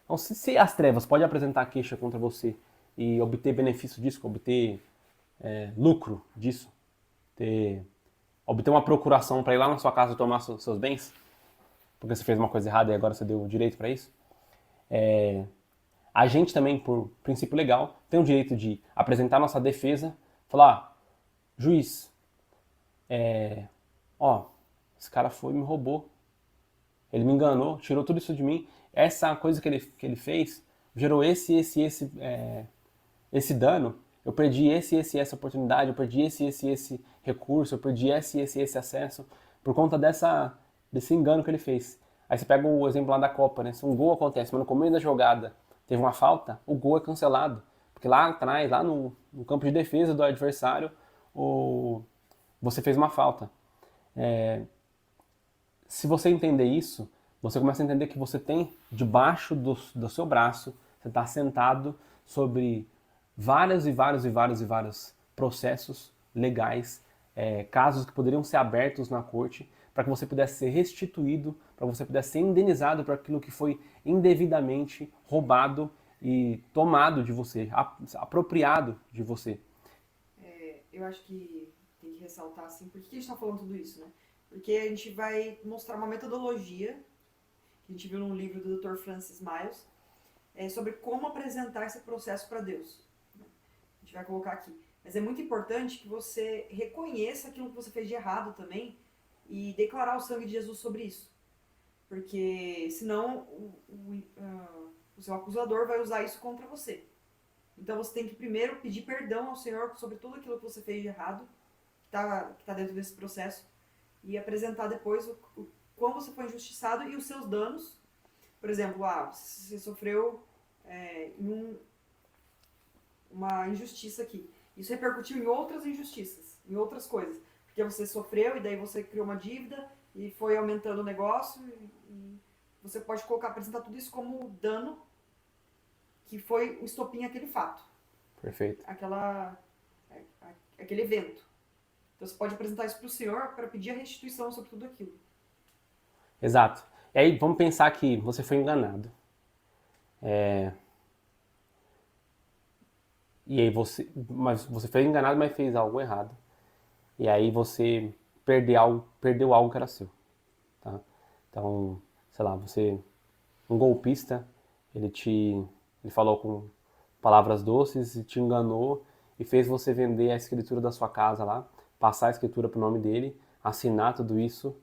Então, se as trevas podem apresentar queixa contra você e obter benefício disso, obter lucro disso, obter uma procuração para ir lá na sua casa tomar seus bens, porque você fez uma coisa errada e agora você deu o direito para isso, a gente também, por princípio legal, tem o direito de apresentar nossa defesa, falar, juiz, Ó, esse cara foi e me roubou. Ele me enganou, tirou tudo isso de mim. Essa coisa que ele fez gerou esse dano. Eu perdi essa oportunidade, eu perdi esse recurso, eu perdi esse acesso por conta desse engano que ele fez. Aí você pega o exemplo lá da Copa, né? Se um gol acontece, mas no começo da jogada teve uma falta, o gol é cancelado. Porque lá atrás, lá no campo de defesa do adversário, você fez uma falta. Se você entender isso, você começa a entender que você tem debaixo do seu braço, você está sentado sobre vários processos legais, casos que poderiam ser abertos na corte, para que você pudesse ser restituído, para que você pudesse ser indenizado por aquilo que foi indevidamente roubado e tomado de você, apropriado de você. Eu acho que tem que ressaltar assim, por que a gente está falando tudo isso, né? Porque a gente vai mostrar uma metodologia que a gente viu num livro do Dr. Francis Miles, sobre como apresentar esse processo para Deus. A gente vai colocar aqui. Mas é muito importante que você reconheça aquilo que você fez de errado também e declarar o sangue de Jesus sobre isso. Porque senão o seu acusador vai usar isso contra você. Então você tem que primeiro pedir perdão ao Senhor sobre tudo aquilo que você fez de errado, que tá dentro desse processo, e apresentar depois o quão você foi injustiçado e os seus danos. Por exemplo, você sofreu uma injustiça aqui. Isso repercutiu em outras injustiças, em outras coisas. Porque você sofreu e daí você criou uma dívida e foi aumentando o negócio e você pode apresentar tudo isso como dano que foi o estopim aquele fato. Perfeito. Aquele evento. Então você pode apresentar isso para o Senhor para pedir a restituição sobre tudo aquilo. Exato. E aí vamos pensar que você foi enganado. E aí mas você foi enganado, mas fez algo errado. E aí você perdeu algo que era seu. Tá? Então, sei lá, um golpista, ele falou com palavras doces e te enganou e fez você vender a escritura da sua casa lá, passar a escritura pro nome dele, assinar tudo isso,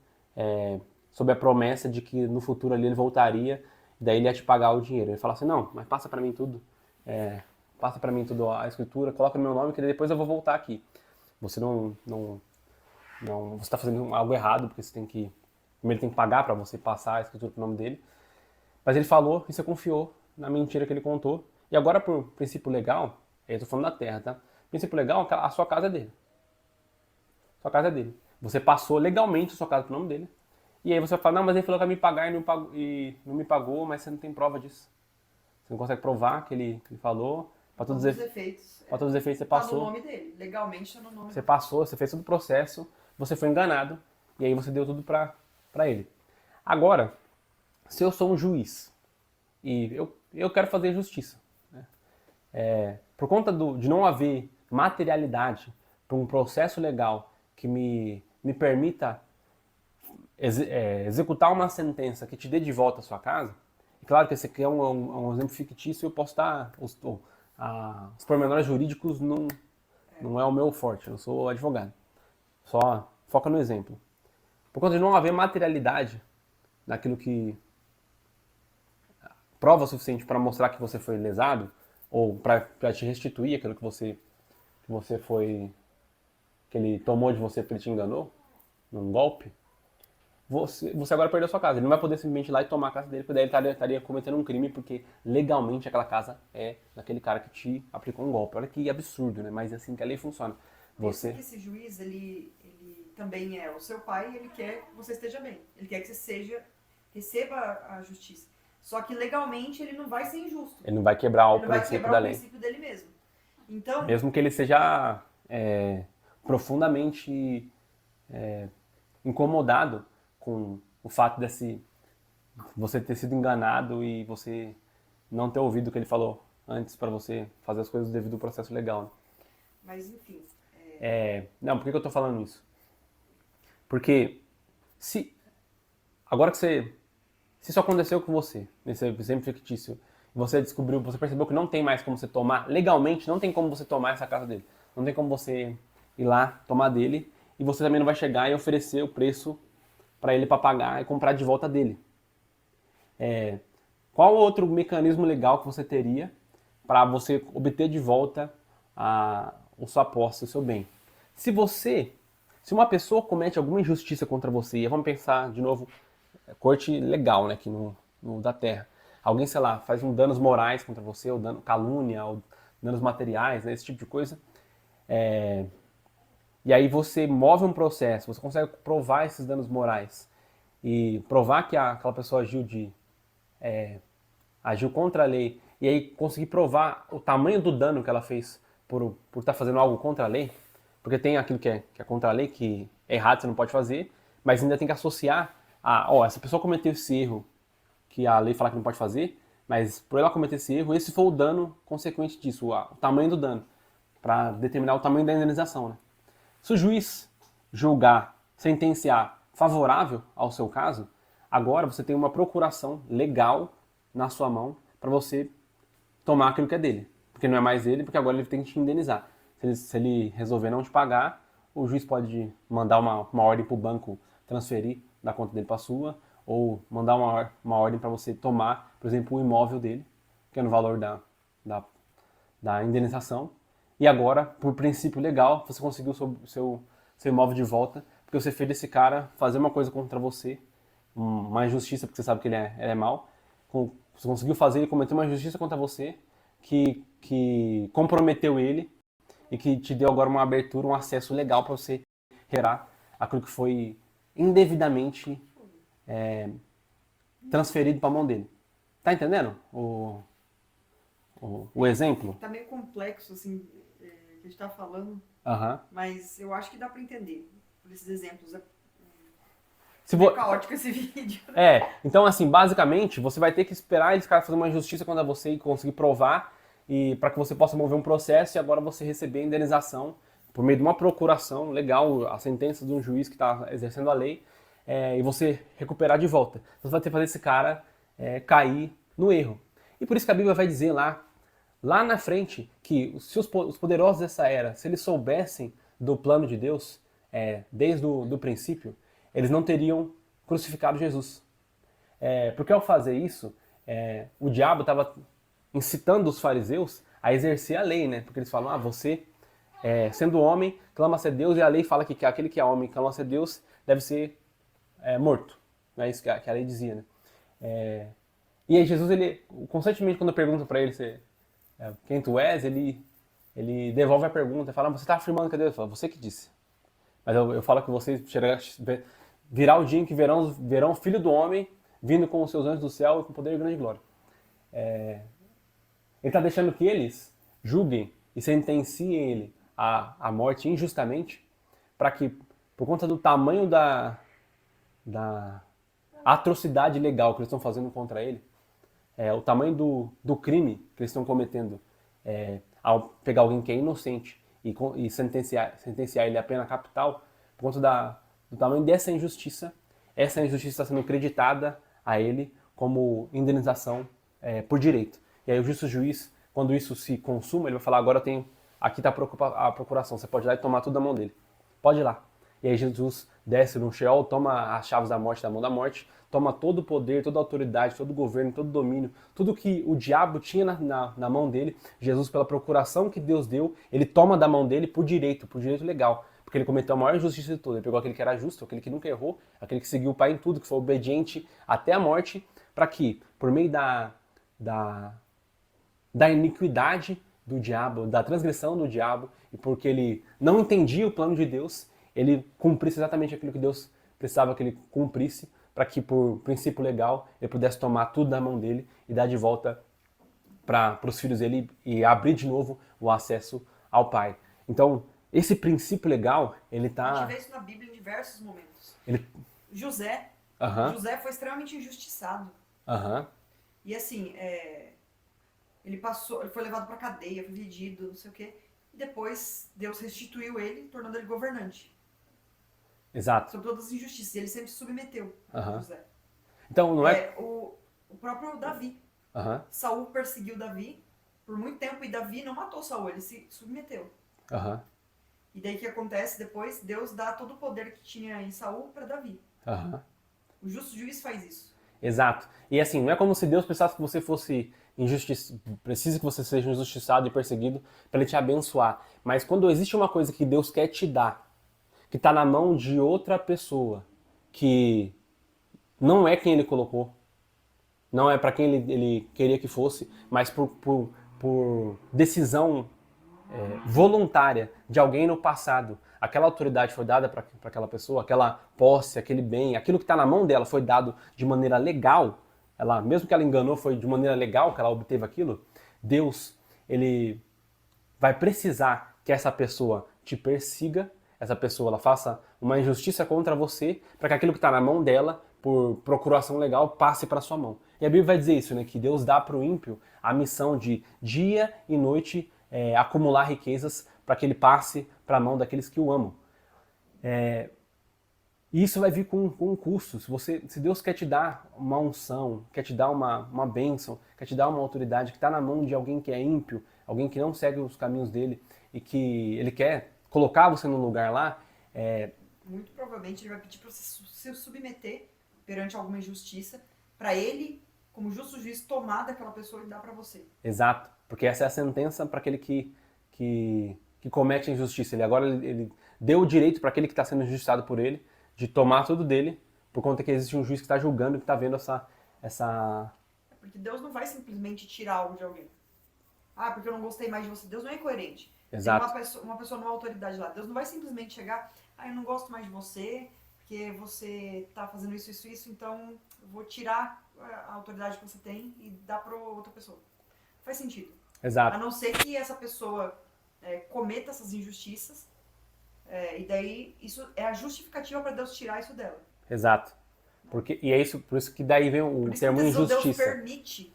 sob a promessa de que no futuro ali ele voltaria e daí ele ia te pagar o dinheiro. Ele fala assim, não, mas passa pra mim tudo, a escritura, coloca no meu nome que depois eu vou voltar aqui. Você você está fazendo algo errado, porque primeiro tem que pagar para você passar a escritura pro nome dele. Mas ele falou e você confiou na mentira que ele contou. E agora, por princípio legal, eu tô falando da terra, tá? Princípio legal, a sua casa é dele. Sua casa é dele. Você passou legalmente a sua casa pro nome dele. E aí você vai falar, não, mas ele falou que ia me pagar e não me pagou, mas você não tem prova disso. Você não consegue provar que ele falou. Para todos os efeitos. Para todos os efeitos você passou. Tá no nome dele. Legalmente tá no nome dele. Você passou, você fez todo o processo, você foi enganado, e aí você deu tudo para ele. Agora, se eu sou um juiz e eu quero fazer justiça, né? Por conta de não haver materialidade para um processo legal que me permita executar uma sentença que te dê de volta a sua casa, e claro que esse aqui é um exemplo fictício, eu posso estar... os pormenores jurídicos não é o meu forte, eu não sou advogado. Só foca no exemplo. Por conta de não haver materialidade naquilo que prova suficiente para mostrar que você foi lesado, ou para te restituir aquilo que você foi, que ele tomou de você porque ele te enganou, num golpe, você agora perdeu a sua casa. Ele não vai poder simplesmente ir lá e tomar a casa dele, porque daí ele estaria cometendo um crime, porque legalmente aquela casa é daquele cara que te aplicou um golpe. Olha que absurdo, né? Mas é assim que a lei funciona. Pensa que esse juiz, ele também é o seu pai e ele quer que você esteja bem. Ele quer que você receba a justiça. Só que legalmente ele não vai ser injusto. Ele não vai quebrar o Ele não vai princípio quebrar da o lei. princípio dele mesmo. Então, Mesmo que ele seja profundamente incomodado com o fato você ter sido enganado e você não ter ouvido o que ele falou antes para você fazer as coisas devido ao processo legal. Né? Mas enfim. Não, por que eu tô falando isso? Porque agora que se isso aconteceu com você, nesse exemplo fictício, você percebeu que não tem mais como você tomar, legalmente não tem como você tomar essa casa dele. Não tem como você ir lá, tomar dele e você também não vai chegar e oferecer o preço para ele para pagar e comprar de volta dele. Qual outro mecanismo legal que você teria para você obter de volta a sua posse, o seu bem? Se uma pessoa comete alguma injustiça contra você, e vamos pensar de novo, corte legal, né, aqui no da Terra. Alguém, sei lá, faz um danos morais contra você, ou calúnia, ou danos materiais, né, esse tipo de coisa. E aí você move um processo, você consegue provar esses danos morais e provar que aquela pessoa agiu contra a lei, e aí conseguir provar o tamanho do dano que ela fez por estar fazendo algo contra a lei, porque tem aquilo que é contra a lei, que é errado, você não pode fazer, mas ainda tem que associar essa pessoa cometeu esse erro, que a lei fala que não pode fazer, mas por ela cometer esse erro, esse foi o dano consequente disso, o tamanho do dano, para determinar o tamanho da indenização, né? Se o juiz julgar, sentenciar favorável ao seu caso, agora você tem uma procuração legal na sua mão para você tomar aquilo que é dele. Porque não é mais dele, porque agora ele tem que te indenizar. Se ele resolver não te pagar, o juiz pode mandar uma ordem para o banco transferir da conta dele para a sua, ou mandar uma ordem para você tomar, por exemplo, o imóvel dele, que é no valor da indenização. E agora, por princípio legal, você conseguiu o seu imóvel de volta, porque você fez esse cara fazer uma coisa contra você, uma injustiça, porque você sabe que ele é mau. Você conseguiu fazer ele cometer uma injustiça contra você, que comprometeu ele e que te deu agora uma abertura, um acesso legal para você recuperar aquilo que foi indevidamente transferido para a mão dele. Tá entendendo o exemplo? Tá meio complexo, assim, que a gente tá falando, Aham. mas eu acho que dá pra entender por esses exemplos. É Se meio vo... caótico esse vídeo. Então assim, basicamente, você vai ter que esperar eles caras fazer uma injustiça contra você e conseguir provar, e para que você possa mover um processo e agora você receber a indenização por meio de uma procuração legal, a sentença de um juiz que está exercendo a lei, e você recuperar de volta. Você vai ter que fazer esse cara cair no erro. E por isso que a Bíblia vai dizer lá na frente, que se os poderosos dessa era, se eles soubessem do plano de Deus, desde o princípio, eles não teriam crucificado Jesus. Porque ao fazer isso, o diabo estava incitando os fariseus a exercer a lei, né? Porque eles falam, você, sendo homem, clama a ser Deus, e a lei fala que aquele que é homem, clama a ser Deus, deve ser morto. Não é isso que a lei dizia, né? E aí Jesus, ele, constantemente, quando pergunta para ele quem tu és, ele devolve a pergunta, fala, você está afirmando que é Deus? Fala, você que disse. Mas eu falo que vocês virá o dia em que verão o Filho do Homem vindo com os seus anjos do céu e com poder e grande glória. Ele está deixando que eles julguem e sentenciem ele à morte injustamente, para que, por conta do tamanho da atrocidade legal que eles estão fazendo contra ele, o tamanho do crime que eles estão cometendo ao pegar alguém que é inocente e sentenciar ele à pena capital, por conta do tamanho dessa injustiça, essa injustiça está sendo creditada a ele como indenização por direito. E aí o justo juiz, quando isso se consuma, ele vai falar, agora aqui está a procuração, você pode ir lá e tomar tudo da mão dele. Pode ir lá. E aí Jesus desce no Sheol, toma as chaves da morte da mão da morte, toma todo o poder, toda a autoridade, todo o governo, todo o domínio, tudo que o diabo tinha na mão dele, Jesus, pela procuração que Deus deu, ele toma da mão dele por direito legal. Porque ele cometeu a maior injustiça de todas. Ele pegou aquele que era justo, aquele que nunca errou, aquele que seguiu o Pai em tudo, que foi obediente até a morte, para que, por meio da iniquidade do diabo, da transgressão do diabo, e porque ele não entendia o plano de Deus, ele cumprisse exatamente aquilo que Deus precisava que ele cumprisse, para que, por princípio legal, ele pudesse tomar tudo da mão dele e dar de volta para os filhos dele e abrir de novo o acesso ao Pai. Então, esse princípio legal, ele tá... A gente vê isso na Bíblia em diversos momentos. José foi extremamente injustiçado. E assim, ele foi levado pra cadeia, foi vendido, não sei o quê. E depois Deus restituiu ele, tornando ele governante. Exato. Sobre todas as injustiças. E ele sempre se submeteu, José. Então, não é... O próprio Davi. Saul perseguiu Davi por muito tempo e Davi não matou Saul, ele se submeteu. E daí o que acontece depois? Deus dá todo o poder que tinha em Saul para Davi. Aham. O justo juiz faz isso. Exato. E assim, não é como se Deus pensasse que você fosse injustiçado, precisa que você seja injustiçado e perseguido para ele te abençoar. Mas quando existe uma coisa que Deus quer te dar, que está na mão de outra pessoa, que não é quem ele colocou, não é para quem ele queria que fosse, mas por decisão voluntária de alguém no passado, aquela autoridade foi dada para aquela pessoa, aquela posse, aquele bem, aquilo que está na mão dela foi dado de maneira legal, ela, mesmo que ela enganou, foi de maneira legal que ela obteve aquilo, Deus, ele vai precisar que essa pessoa te persiga, essa pessoa ela faça uma injustiça contra você, para que aquilo que está na mão dela, por procuração legal, passe para sua mão. E a Bíblia vai dizer isso, né, que Deus dá para o ímpio a missão de dia e noite acumular riquezas para que ele passe para a mão daqueles que o amam. E isso vai vir com um custo. Se Deus quer te dar uma unção, quer te dar uma bênção, quer te dar uma autoridade que está na mão de alguém que é ímpio, alguém que não segue os caminhos dele e que ele quer colocar você num lugar lá, Muito provavelmente ele vai pedir para você se submeter perante alguma injustiça, para ele, como justo juiz, tomar daquela pessoa e dar para você. exato, porque essa é a sentença para aquele que comete a injustiça. Ele deu o direito para aquele que está sendo injustiçado por ele de tomar tudo dele, por conta que existe um juiz que está julgando, que está vendo essa... Porque Deus não vai simplesmente tirar algo de alguém. Ah, porque eu não gostei mais de você. Deus não é incoerente. Exato. Tem uma pessoa numa autoridade lá. Deus não vai simplesmente chegar, ah, eu não gosto mais de você, porque você tá fazendo isso, então eu vou tirar a autoridade que você tem e dar para outra pessoa. Faz sentido. Exato. A não ser que essa pessoa cometa essas injustiças, e daí isso é a justificativa para Deus tirar isso dela. Exato. E é isso, por isso que daí vem o termo injustiça. Deus permite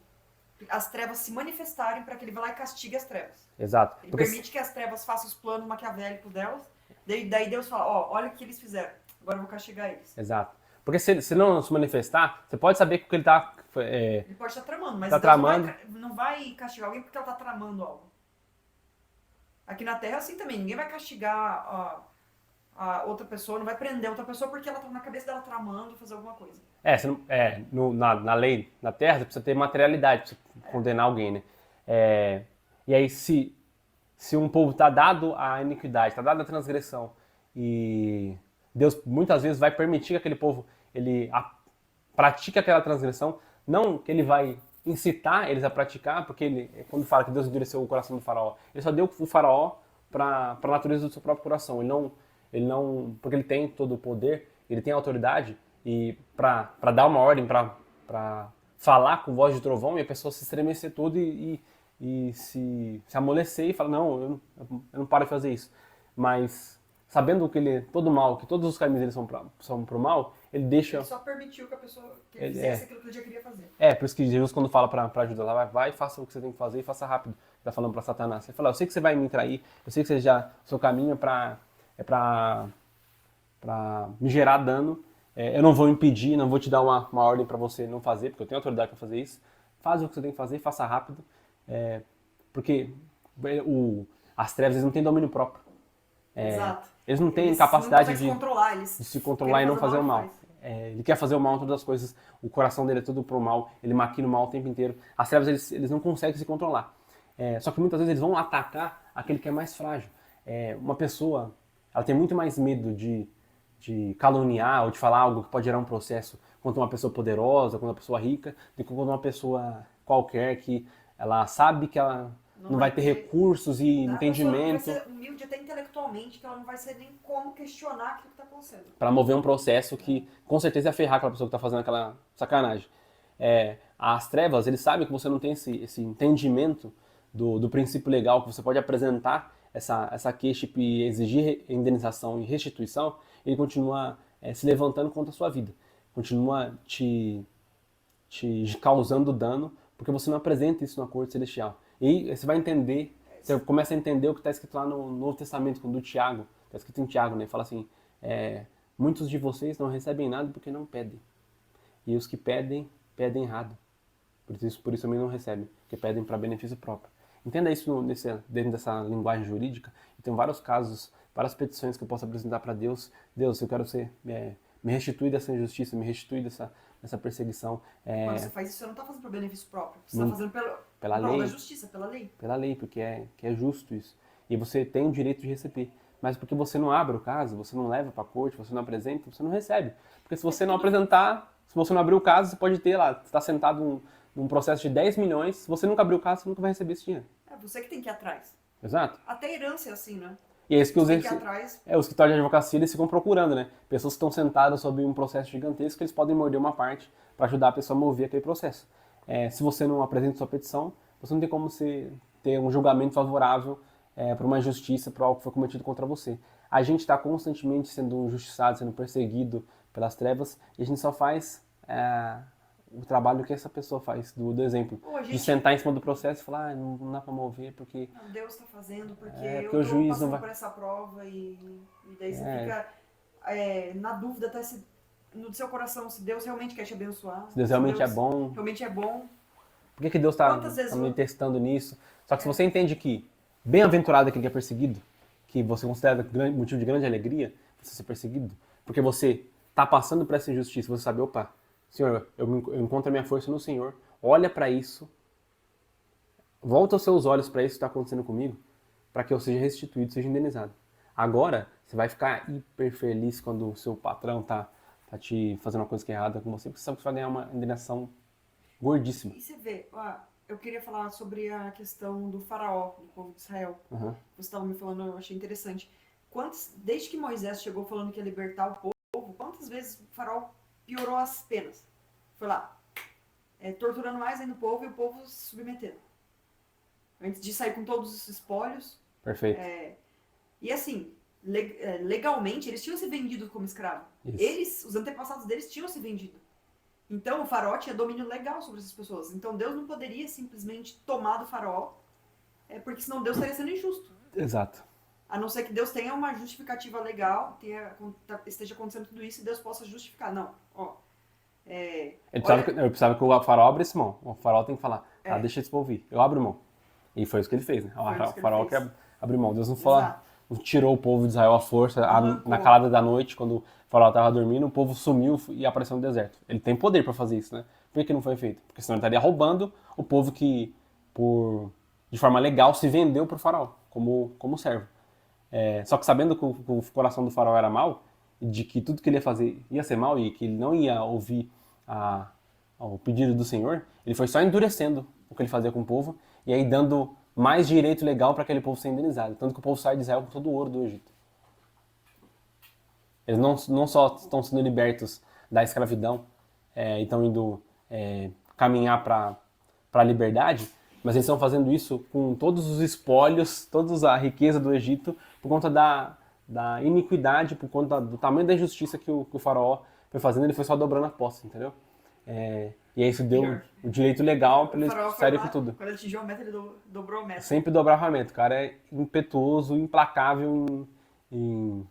as trevas se manifestarem para que ele vá lá e castigue as trevas. Exato. Ele permite que as trevas façam os planos maquiavélicos delas, daí Deus fala, olha o que eles fizeram, agora eu vou castigar eles. Exato. Porque se não se manifestar, você pode saber que o que ele está... Ele pode estar tramando, mas tá Deus tramando. Não vai castigar alguém porque ela está tramando algo. Aqui na Terra é assim também, ninguém vai castigar a outra pessoa, não vai prender outra pessoa porque ela está na cabeça dela tramando fazer alguma coisa. Na lei, na Terra, você precisa ter materialidade para você condenar alguém, né? E aí, se um povo está dado à iniquidade, está dado à transgressão, e Deus muitas vezes vai permitir que aquele povo pratique aquela transgressão, não que ele vai incitar eles a praticar, porque quando fala que Deus endureceu o coração do faraó, ele só deu o faraó para a natureza do seu próprio coração. Ele não, porque ele tem todo o poder, ele tem a autoridade, e para dar uma ordem, para falar com voz de trovão, e a pessoa se estremecer todo e se amolecer e falar, não, eu não paro de fazer isso. Mas sabendo que todo mal, que todos os caminhos dele são pro mal, ele deixa... Ele só permitiu que a pessoa fizesse aquilo que ele já queria fazer. Por isso que Jesus, quando fala para ajudar lá, vai, faça o que você tem que fazer e faça rápido. Ele tá falando para Satanás. Ele fala, eu sei que você vai me trair, eu sei que o seu caminho é para me gerar dano, eu não vou impedir, não vou te dar uma ordem para você não fazer, porque eu tenho autoridade para fazer isso. Faz o que você tem que fazer, faça rápido, porque as trevas eles não têm domínio próprio. Exato. Eles não têm capacidade de se controlar e não fazer o mal. Ele quer fazer o mal em todas as coisas, o coração dele é tudo pro mal, ele maquina o mal o tempo inteiro. As trevas eles não conseguem se controlar. Só que muitas vezes eles vão atacar aquele que é mais frágil. Uma pessoa, ela tem muito mais medo de caluniar ou de falar algo que pode gerar um processo contra uma pessoa poderosa, contra uma pessoa rica, do que contra uma pessoa qualquer que ela sabe que ela não vai ter recursos e entendimento. Ela vai ser humilde até intelectualmente, que ela não vai ser nem como questionar aquilo que está acontecendo. Para mover um processo que com certeza ia ferrar aquela pessoa que está fazendo aquela sacanagem. As trevas, eles sabem que você não tem esse entendimento do princípio legal, que você pode apresentar essa queixa e exigir indenização e restituição, ele continua se levantando contra a sua vida. Continua te causando dano, porque você não apresenta isso na corte celestial. E você vai entender, você começa a entender o que está escrito lá no Novo Testamento, do Tiago. Está escrito em Tiago, né? Fala assim, muitos de vocês não recebem nada porque não pedem. E os que pedem, pedem errado. Por isso também não recebem, porque pedem para benefício próprio. Entenda isso dentro dessa linguagem jurídica. E tem vários casos, várias petições que eu posso apresentar para Deus. Deus, eu quero ser, me restituir dessa injustiça, me restituir dessa perseguição. Quando você faz isso, você não está fazendo para benefício próprio. Você Não, está fazendo pela prol lei. da justiça, pela lei. Pela lei, porque que é justo isso. E você tem o direito de receber. Mas porque você não abre o caso, você não leva para a corte, você não apresenta, você não recebe. Porque se você não apresentar, se você não abrir o caso, você pode ter lá, você está sentado num processo de 10 milhões, se você nunca abrir o caso, você nunca vai receber esse dinheiro. É você que tem que ir atrás. Exato. Até herança é assim, né? E é isso que Você tem que ir atrás. os escritórios de advocacia, eles ficam procurando, né? Pessoas que estão sentadas sobre um processo gigantesco, que eles podem morder uma parte para ajudar a pessoa a mover aquele processo. Se você não apresenta sua petição, você não tem como ter um julgamento favorável para uma injustiça, para algo que foi cometido contra você. A gente está constantemente sendo injustiçado, sendo perseguido pelas trevas, e a gente só faz o trabalho que essa pessoa faz, do exemplo. De sentar em cima do processo e falar, não dá para mover porque... Não, Deus está fazendo porque porque eu o estou juiz passando não vai... por essa prova e daí você fica na dúvida até no seu coração se Deus realmente quer te abençoar. Se Deus realmente é bom. Realmente é bom. Por que Deus está me testando nisso? Só que se você entende que bem-aventurado é aquele que é perseguido, que você considera motivo de grande alegria você ser perseguido, porque você está passando por essa injustiça, você sabe, opa, Senhor, eu encontro a minha força no Senhor, olha para isso, volta os seus olhos para isso que está acontecendo comigo, para que eu seja restituído, seja indenizado. Agora, você vai ficar hiper feliz quando o seu patrão tá te fazendo uma coisa que é errada com você, porque você sabe que você vai ganhar uma indenização gordíssima. E você vê, eu queria falar sobre a questão do faraó, do povo de Israel. Uhum. Você estava me falando, eu achei interessante. Desde que Moisés chegou falando que ia libertar o povo, quantas vezes o faraó piorou as penas? Foi lá, torturando mais ainda o povo e o povo se submetendo. Antes de sair com todos os espólios. Perfeito. E assim, legalmente, eles tinham se vendido como escravo. Os antepassados deles tinham se vendido. Então o faraó tinha domínio legal sobre essas pessoas. Então Deus não poderia simplesmente tomar do faraó, porque senão Deus estaria sendo injusto. Exato. A não ser que Deus tenha uma justificativa legal, esteja acontecendo tudo isso e Deus possa justificar. Não, Eu precisava que o faraó abrisse mão. O faraó tem que falar, deixa esse povo ir, eu abro mão. E foi isso que ele fez, né? O faraó que abriu mão. Deus não tirou o povo de Israel à força na calada da noite, quando o faraó estava dormindo, o povo sumiu e apareceu no deserto. Ele tem poder para fazer isso, né? Por que não foi feito? Porque senão ele estaria roubando o povo que, de forma legal, se vendeu para o faraó, como servo. Só que sabendo que o coração do faraó era mau, e de que tudo que ele ia fazer ia ser mal, e que ele não ia ouvir o pedido do Senhor, ele foi só endurecendo o que ele fazia com o povo, e aí dando mais direito legal para aquele povo ser indenizado. Tanto que o povo sai de Israel com todo o ouro do Egito. Eles não só estão sendo libertos da escravidão, e estão indo caminhar para a liberdade, mas eles estão fazendo isso com todos os espólios, toda a riqueza do Egito, por conta da iniquidade, por conta do tamanho da injustiça que o faraó foi fazendo, ele foi só dobrando a posse, entendeu? E aí isso deu o direito legal para eles saírem com tudo. Quando ele atingiu a meta, ele dobrou a meta. Sempre dobrava a meta. O cara é impetuoso, implacável em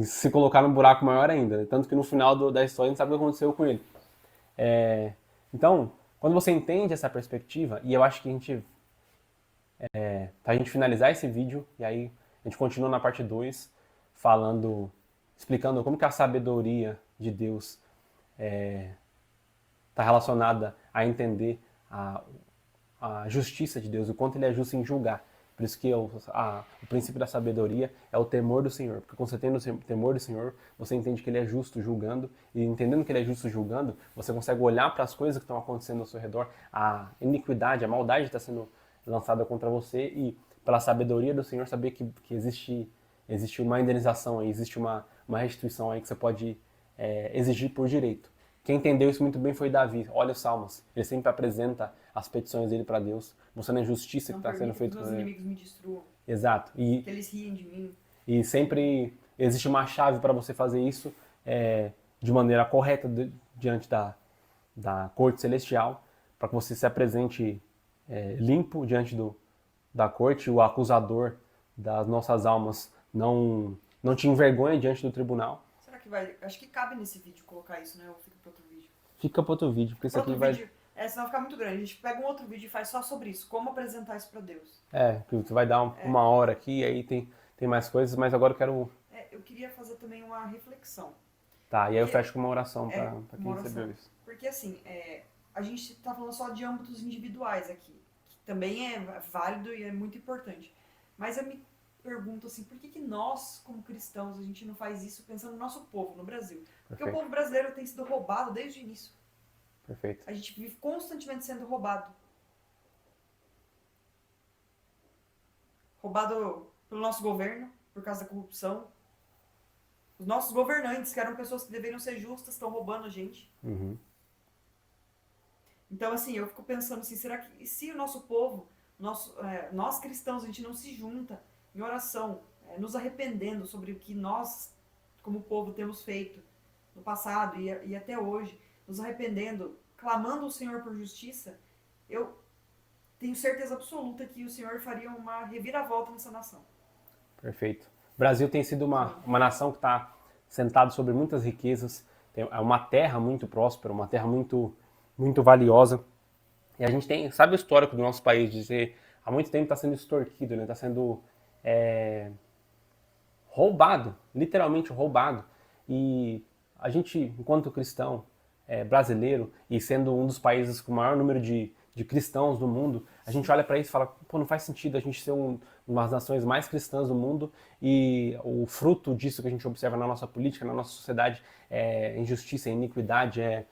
se colocar num buraco maior ainda. Tanto que no final da história a gente sabe o que aconteceu com ele. Então, quando você entende essa perspectiva, e eu acho que pra gente finalizar esse vídeo, e aí a gente continua na parte 2, explicando como que a sabedoria de Deus está relacionada a entender a justiça de Deus, o quanto ele é justo em julgar. Por isso que o princípio da sabedoria é o temor do Senhor. Porque quando você tem o temor do Senhor, você entende que ele é justo julgando. E entendendo que ele é justo julgando, você consegue olhar para as coisas que estão acontecendo ao seu redor, a iniquidade, a maldade está sendo lançada contra você, e pela sabedoria do Senhor saber que existe uma indenização aí, existe uma restituição aí que você pode exigir por direito. Quem entendeu isso muito bem foi Davi. Olha os Salmos. Ele sempre apresenta as petições dele para Deus, mostrando a injustiça que está sendo feita com ele. Meus inimigos me destruam. Exato. Que eles riem de mim. E sempre existe uma chave para você fazer isso de maneira correta diante da corte celestial, para que você se apresente limpo diante da corte, o acusador das nossas almas não te envergonha diante do tribunal. Será que vai? Acho que cabe nesse vídeo colocar isso, né? Ou fica para outro vídeo? Fica para outro vídeo, porque isso aqui vai... Senão fica muito grande. A gente pega um outro vídeo e faz só sobre isso. Como apresentar isso pra Deus. Que tu vai dar uma hora aqui, aí tem mais coisas, mas agora eu quero... Eu queria fazer também uma reflexão. Tá, e aí eu fecho com uma oração pra quem uma oração. recebeu isso. Porque assim, a gente tá falando só de âmbitos individuais aqui. Que também é válido e é muito importante. Mas eu me pergunto assim, por que nós, como cristãos, a gente não faz isso pensando no nosso povo, no Brasil? Porque Perfeito. o povo brasileiro tem sido roubado desde o início. Perfeito. A gente vive constantemente sendo roubado. Roubado pelo nosso governo, por causa da corrupção. Os nossos governantes, que eram pessoas que deveriam ser justas, estão roubando a gente. Uhum. Então, assim, eu fico pensando assim, será que se o nosso povo, nós cristãos, a gente não se junta em oração, nos arrependendo sobre o que nós, como povo, temos feito no passado e até hoje, nos arrependendo, clamando ao Senhor por justiça, eu tenho certeza absoluta que o Senhor faria uma reviravolta nessa nação. Perfeito. O Brasil tem sido uma nação que está sentada sobre muitas riquezas, é uma terra muito próspera, uma terra muito, muito valiosa. E a gente tem, sabe o histórico do nosso país, de dizer, há muito tempo está sendo extorquido, né? Está sendo roubado, literalmente roubado. E a gente, enquanto cristão brasileiro, e sendo um dos países com o maior número de cristãos do mundo, a gente olha para isso e fala, pô, não faz sentido a gente ser uma das nações mais cristãs do mundo e o fruto disso que a gente observa na nossa política, na nossa sociedade, é injustiça, é iniquidade, é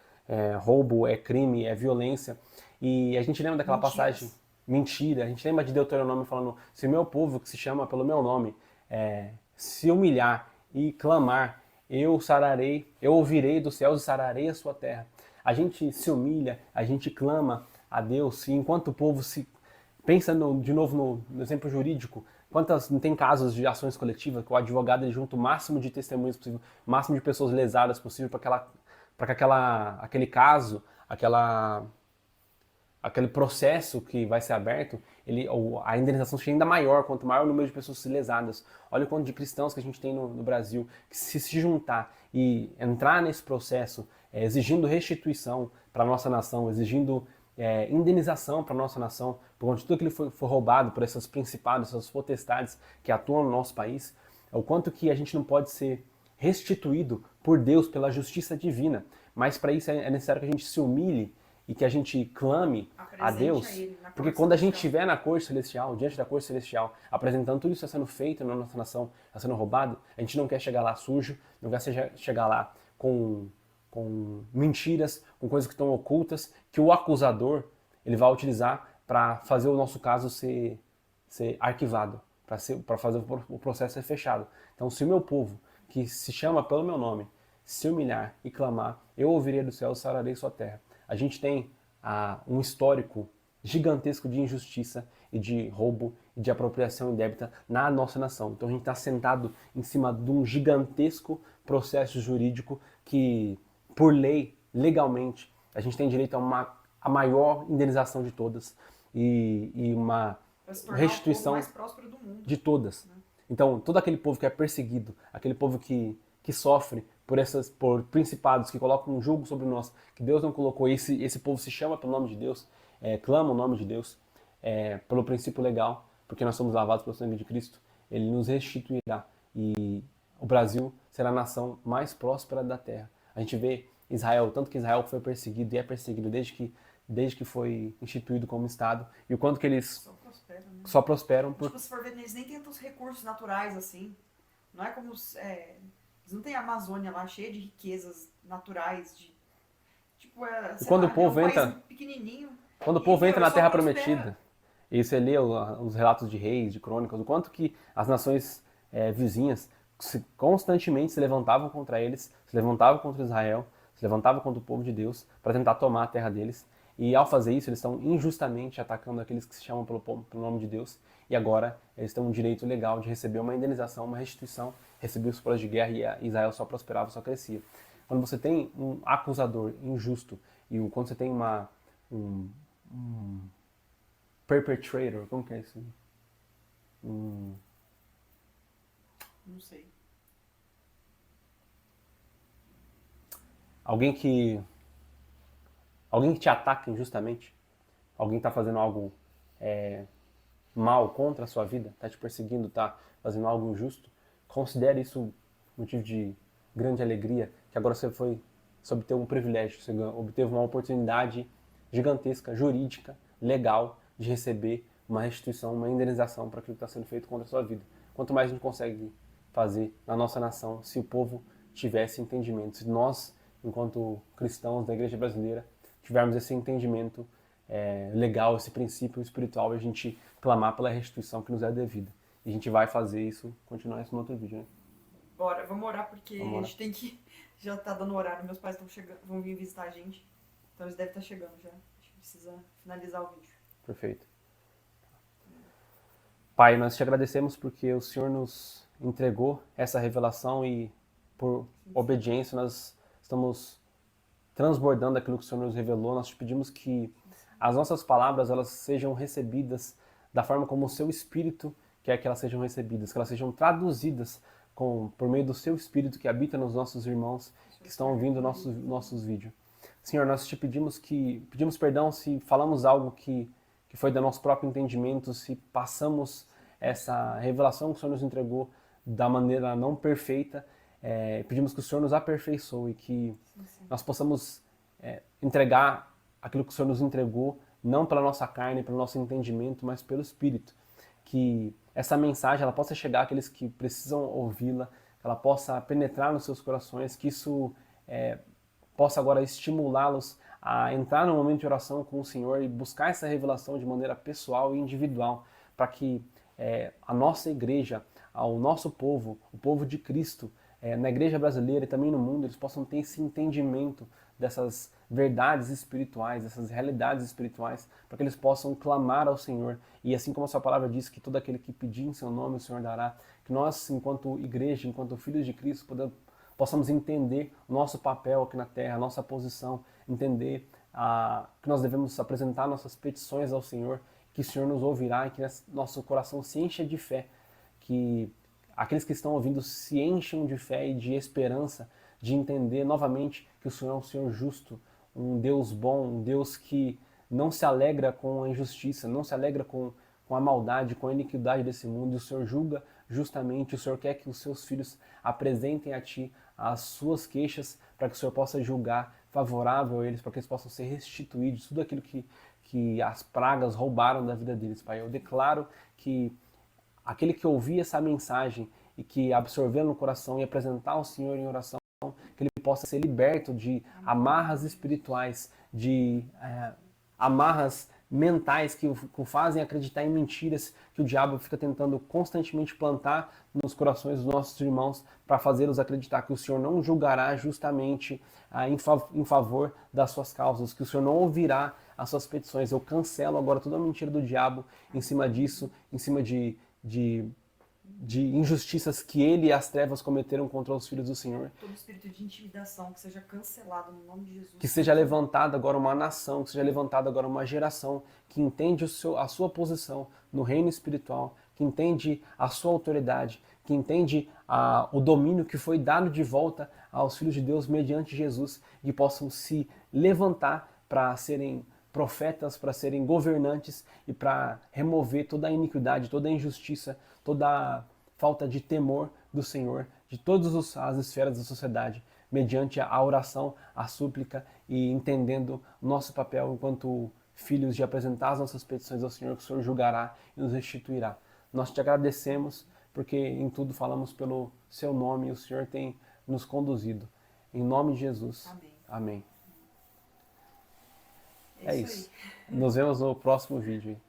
roubo, é crime, é violência. E a gente lembra daquela passagem, mentira, a gente lembra de Deuteronômio falando, se o meu povo, que se chama pelo meu nome, se humilhar e clamar, eu sararei, eu ouvirei dos céus e sararei a sua terra. A gente se humilha, a gente clama a Deus, e enquanto o povo se pensa de novo no exemplo jurídico, não tem casos de ações coletivas que o advogado ele junta o máximo de testemunhas possível, o máximo de pessoas lesadas possível para que aquele caso, aquele processo que vai ser aberto, a indenização seja ainda maior, quanto maior o número de pessoas lesadas. Olha o quanto de cristãos que a gente tem no Brasil, que se juntar e entrar nesse processo, exigindo restituição para a nossa nação, exigindo indenização para a nossa nação, por conta de tudo que ele foi roubado por esses principados, essas potestades que atuam no nosso país, o quanto que a gente não pode ser restituído por Deus, pela justiça divina. Mas para isso é necessário que a gente se humilhe e que a gente clame a Deus, porque quando a gente estiver na corte celestial, diante da corte celestial, apresentando tudo isso está sendo feito na nossa nação, está sendo roubado, a gente não quer chegar lá sujo, não quer chegar lá com mentiras, com coisas que estão ocultas, que o acusador ele vai utilizar para fazer o nosso caso ser arquivado, para fazer o processo ser fechado. Então, se o meu povo, que se chama pelo meu nome, se humilhar e clamar, eu ouvirei do céu e sararei sua terra. A gente tem um histórico gigantesco de injustiça e de roubo e de apropriação indébita na nossa nação. Então a gente está sentado em cima de um gigantesco processo jurídico que, por lei, legalmente, a gente tem direito a maior indenização de todas e uma restituição mais próspero do mundo, de todas. Então, todo aquele povo que é perseguido, aquele povo que sofre por principados que colocam um jugo sobre nós, que Deus não colocou, esse povo se chama pelo nome de Deus, clama o nome de Deus, pelo princípio legal, porque nós somos lavados pelo sangue de Cristo, ele nos restituirá e o Brasil será a nação mais próspera da terra. A gente vê Israel, tanto que Israel foi perseguido e é perseguido desde que foi instituído como Estado, e o quanto que eles só prosperam por... Tipo, se for ver, eles nem têm tantos recursos naturais assim. Não é como... eles não têm a Amazônia lá, cheia de riquezas naturais. Tipo, e quando o povo entra... pequenininho. Quando o povo entra na Terra Prometida, e você lê os relatos de reis, de crônicas, o quanto que as nações vizinhas constantemente se levantavam contra eles, se levantavam contra Israel, se levantavam contra o povo de Deus para tentar tomar a terra deles. E ao fazer isso, eles estão injustamente atacando aqueles que se chamam pelo nome de Deus. E agora eles têm um direito legal de receber uma indenização, uma restituição, receber os spoilers de guerra e Israel só prosperava, só crescia. Quando você tem um acusador injusto e quando você tem um perpetrator, como que é isso? Não sei. Alguém que alguém que te ataca injustamente, alguém está fazendo algo mal contra a sua vida, está te perseguindo, está fazendo algo injusto, considere isso motivo de grande alegria, que agora você obteve um privilégio, você obteve uma oportunidade gigantesca, jurídica, legal, de receber uma restituição, uma indenização para aquilo que está sendo feito contra a sua vida. Quanto mais a gente consegue fazer na nossa nação, se o povo tivesse entendimento, se nós, enquanto cristãos da igreja brasileira, tivermos esse entendimento legal, esse princípio espiritual, a gente clamar pela restituição que nos é devida. E a gente vai fazer isso, continuar isso no outro vídeo, né? Bora, vamos orar porque Vamos orar. a gente tem que... Já tá dando horário, meus pais estão chegando, vão vir visitar a gente. Então eles devem estar chegando já. A gente precisa finalizar o vídeo. Perfeito. Pai, nós te agradecemos porque o Senhor nos entregou essa revelação e por obediência nós estamos transbordando aquilo que o Senhor nos revelou. Nós te pedimos que as nossas palavras elas sejam recebidas da forma como o seu Espírito quer que elas sejam recebidas, que elas sejam traduzidas por meio do seu Espírito que habita nos nossos irmãos que estão ouvindo nossos vídeos. Senhor, nós te pedimos perdão se falamos algo que foi do nosso próprio entendimento, se passamos essa revelação que o Senhor nos entregou da maneira não perfeita. Pedimos que o Senhor nos aperfeiçoe e que nós possamos entregar aquilo que o Senhor nos entregou, não pela nossa carne, pelo nosso entendimento, mas pelo Espírito. Que essa mensagem ela possa chegar àqueles que precisam ouvi-la, que ela possa penetrar nos seus corações, que isso possa agora estimulá-los a entrar no momento de oração com o Senhor e buscar essa revelação de maneira pessoal e individual, para que a nossa igreja, o nosso povo, o povo de Cristo, na igreja brasileira e também no mundo, eles possam ter esse entendimento dessas verdades espirituais, dessas realidades espirituais, para que eles possam clamar ao Senhor. E assim como a sua palavra diz que todo aquele que pedir em seu nome, o Senhor dará, que nós, enquanto igreja, enquanto filhos de Cristo, possamos entender o nosso papel aqui na terra, a nossa posição, entender que nós devemos apresentar nossas petições ao Senhor, que o Senhor nos ouvirá e que nosso coração se encha de fé, que aqueles que estão ouvindo se enchem de fé e de esperança, de entender novamente que o Senhor é um Senhor justo, um Deus bom, um Deus que não se alegra com a injustiça, não se alegra com a maldade, com a iniquidade desse mundo, e o Senhor julga justamente, o Senhor quer que os seus filhos apresentem a Ti as suas queixas, para que o Senhor possa julgar favorável a eles, para que eles possam ser restituídos, tudo aquilo que as pragas roubaram da vida deles, Pai. Eu declaro que aquele que ouvir essa mensagem e que absorver no coração e apresentar ao Senhor em oração, que ele possa ser liberto de amarras espirituais, de amarras mentais que o fazem acreditar em mentiras que o diabo fica tentando constantemente plantar nos corações dos nossos irmãos para fazê-los acreditar que o Senhor não julgará justamente em favor das suas causas, que o Senhor não ouvirá as suas petições. Eu cancelo agora toda a mentira do diabo em cima disso, em cima de injustiças que ele e as trevas cometeram contra os filhos do Senhor. Todo espírito de intimidação que seja cancelado no nome de Jesus. Que seja levantada agora uma nação, que seja levantada agora uma geração que entende a sua posição no reino espiritual, que entende a sua autoridade, que entende o domínio que foi dado de volta aos filhos de Deus mediante Jesus, e possam se levantar para serem profetas, para serem governantes e para remover toda a iniquidade, toda a injustiça, toda a falta de temor do Senhor, de todas as esferas da sociedade, mediante a oração, a súplica e entendendo nosso papel enquanto filhos de apresentar as nossas petições ao Senhor, que o Senhor julgará e nos restituirá. Nós te agradecemos porque em tudo falamos pelo seu nome e o Senhor tem nos conduzido. Em nome de Jesus. Amém. Amém. É isso. Nos vemos no próximo vídeo.